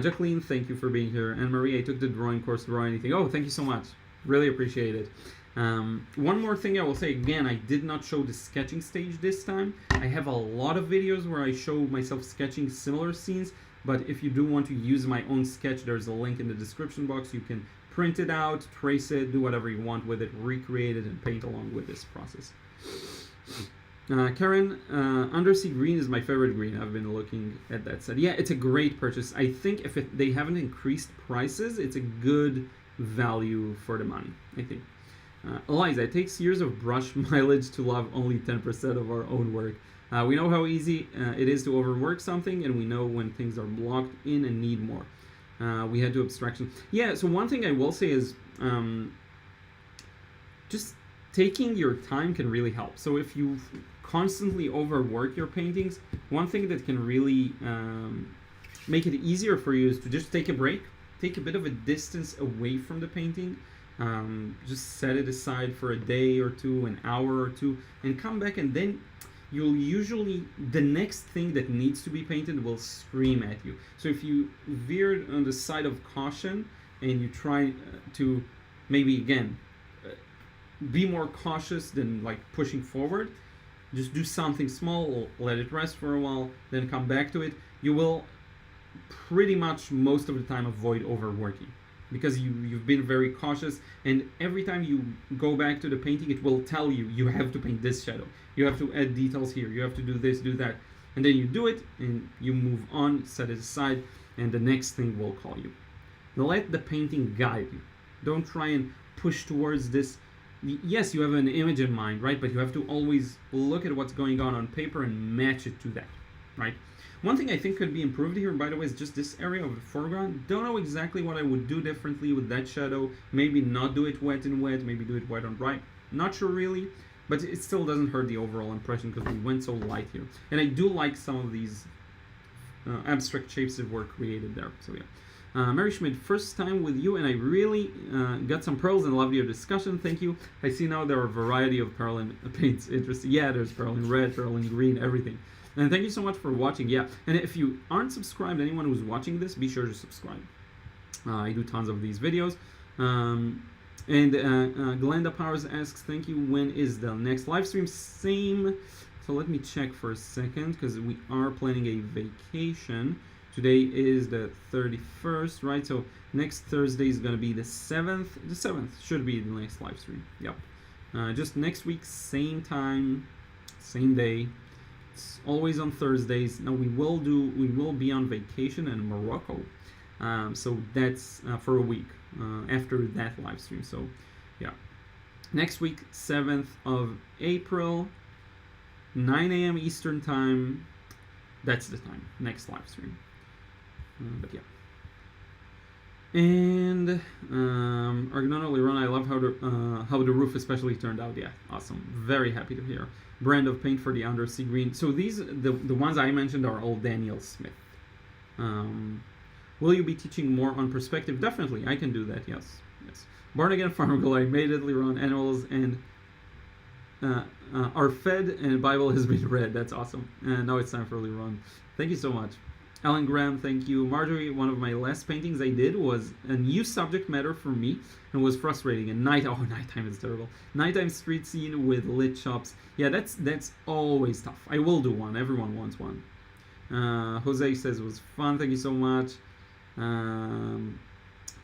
Jacqueline, thank you for being here. And Marie, I took the drawing course, Draw Anything. Oh, thank you so much. Really appreciate it. One more thing I will say, again, I did not show the sketching stage this time. I have a lot of videos where I show myself sketching similar scenes, but if you do want to use my own sketch, there's a link in the description box. You can print it out, trace it, do whatever you want with it, recreate it, and paint along with this process. Karen, Undersea Green is my favorite green. I've been looking at that set. Yeah, it's a great purchase. I think if they haven't increased prices, it's a good value for the money, I think. Eliza, it takes years of brush mileage to love only 10% of our own work. We know how easy it is to overwork something, and we know when things are blocked in and need more. We had to abstraction. Yeah, so one thing I will say is just taking your time can really help. So if you constantly overwork your paintings, one thing that can really make it easier for you is to just take a break, take a bit of a distance away from the painting, just set it aside for a day or two, an hour or two, and come back, and then you'll usually, the next thing that needs to be painted will scream at you. So if you veered on the side of caution and you try to maybe again be more cautious than like pushing forward, just do something small, let it rest for a while, then come back to it, you will pretty much most of the time avoid overworking, because you've been very cautious, and every time you go back to the painting, it will tell you, you have to paint this shadow, you have to add details here, you have to do this, do that, and then you do it, and you move on, set it aside, and the next thing will call you. Let the painting guide you. Don't try and push towards this. Yes, you have an image in mind, right? But you have to always look at what's going on paper and match it to that, right? One thing I think could be improved here, by the way, is just this area of the foreground. Don't know exactly what I would do differently with that shadow. Maybe not do it wet and wet, maybe do it wet on dry. Not sure really, but it still doesn't hurt the overall impression because we went so light here. And I do like some of these abstract shapes that were created there, so yeah. Mary Schmidt, first time with you, and I really got some pearls and loved your discussion. Thank you. I see now there are a variety of pearl and paints. Interesting. Yeah, there's pearl in red, pearl in green, everything. And thank you so much for watching. Yeah, and if you aren't subscribed, anyone who's watching this, be sure to subscribe. I do tons of these videos. And Glenda Powers asks, thank you. When is the next live stream? Same. So let me check for a second, because we are planning a vacation. Today is the 31st, right? So next Thursday is going to be the 7th. The 7th should be the next live stream. Yep. Just next week, same time, same day. It's always on Thursdays. Now we will be on vacation in Morocco. So that's for a week after that live stream. So yeah. Next week, 7th of April, 9 a.m. Eastern time. That's the time. Next live stream. But yeah. And Argonono Liron, I love how the roof especially turned out. Yeah, awesome. Very happy to hear. Brand of paint for the undersea green. So these, the ones I mentioned are all Daniel Smith. Will you be teaching more on perspective? Definitely, I can do that. Yes, yes. Born Again Farmer Girl, I made it. Liron, animals and are fed and Bible has been read. That's awesome. And now it's time for Liron. Thank you so much. Alan Graham, thank you. Marjorie, one of my last paintings I did was a new subject matter for me and was frustrating. And nighttime is terrible. Nighttime street scene with lit shops. Yeah, that's always tough. I will do one. Everyone wants one. Jose says it was fun. Thank you so much.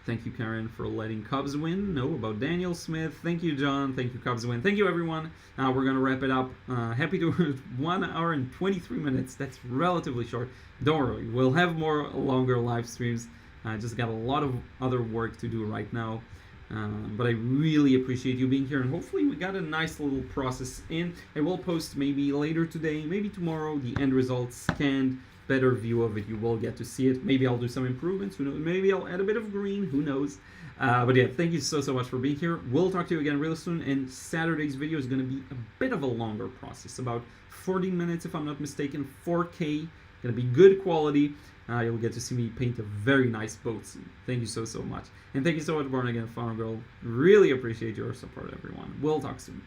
Thank you, Karen, for letting Cubs win. No, about Daniel Smith. Thank you, John. Thank you, Cubs win. Thank you, everyone. We're going to wrap it up. Happy to 1 hour and 23 minutes. That's relatively short. Don't worry. We'll have more longer live streams. I just got a lot of other work to do right now. But I really appreciate you being here. And hopefully we got a nice little process in. I will post maybe later today, maybe tomorrow, the end result scanned. Better view of it. You will get to see it. Maybe I'll do some improvements. Who knows? Maybe I'll add a bit of green. Who knows? But yeah, thank you so much for being here. We'll talk to you again real soon. And Saturday's video is going to be a bit of a longer process, about 40 minutes if I'm not mistaken. 4K. Going to be good quality. You'll get to see me paint a very nice boat scene. Thank you so much. And thank you so much, Born Again Farm Girl. Really appreciate your support, everyone. We'll talk soon.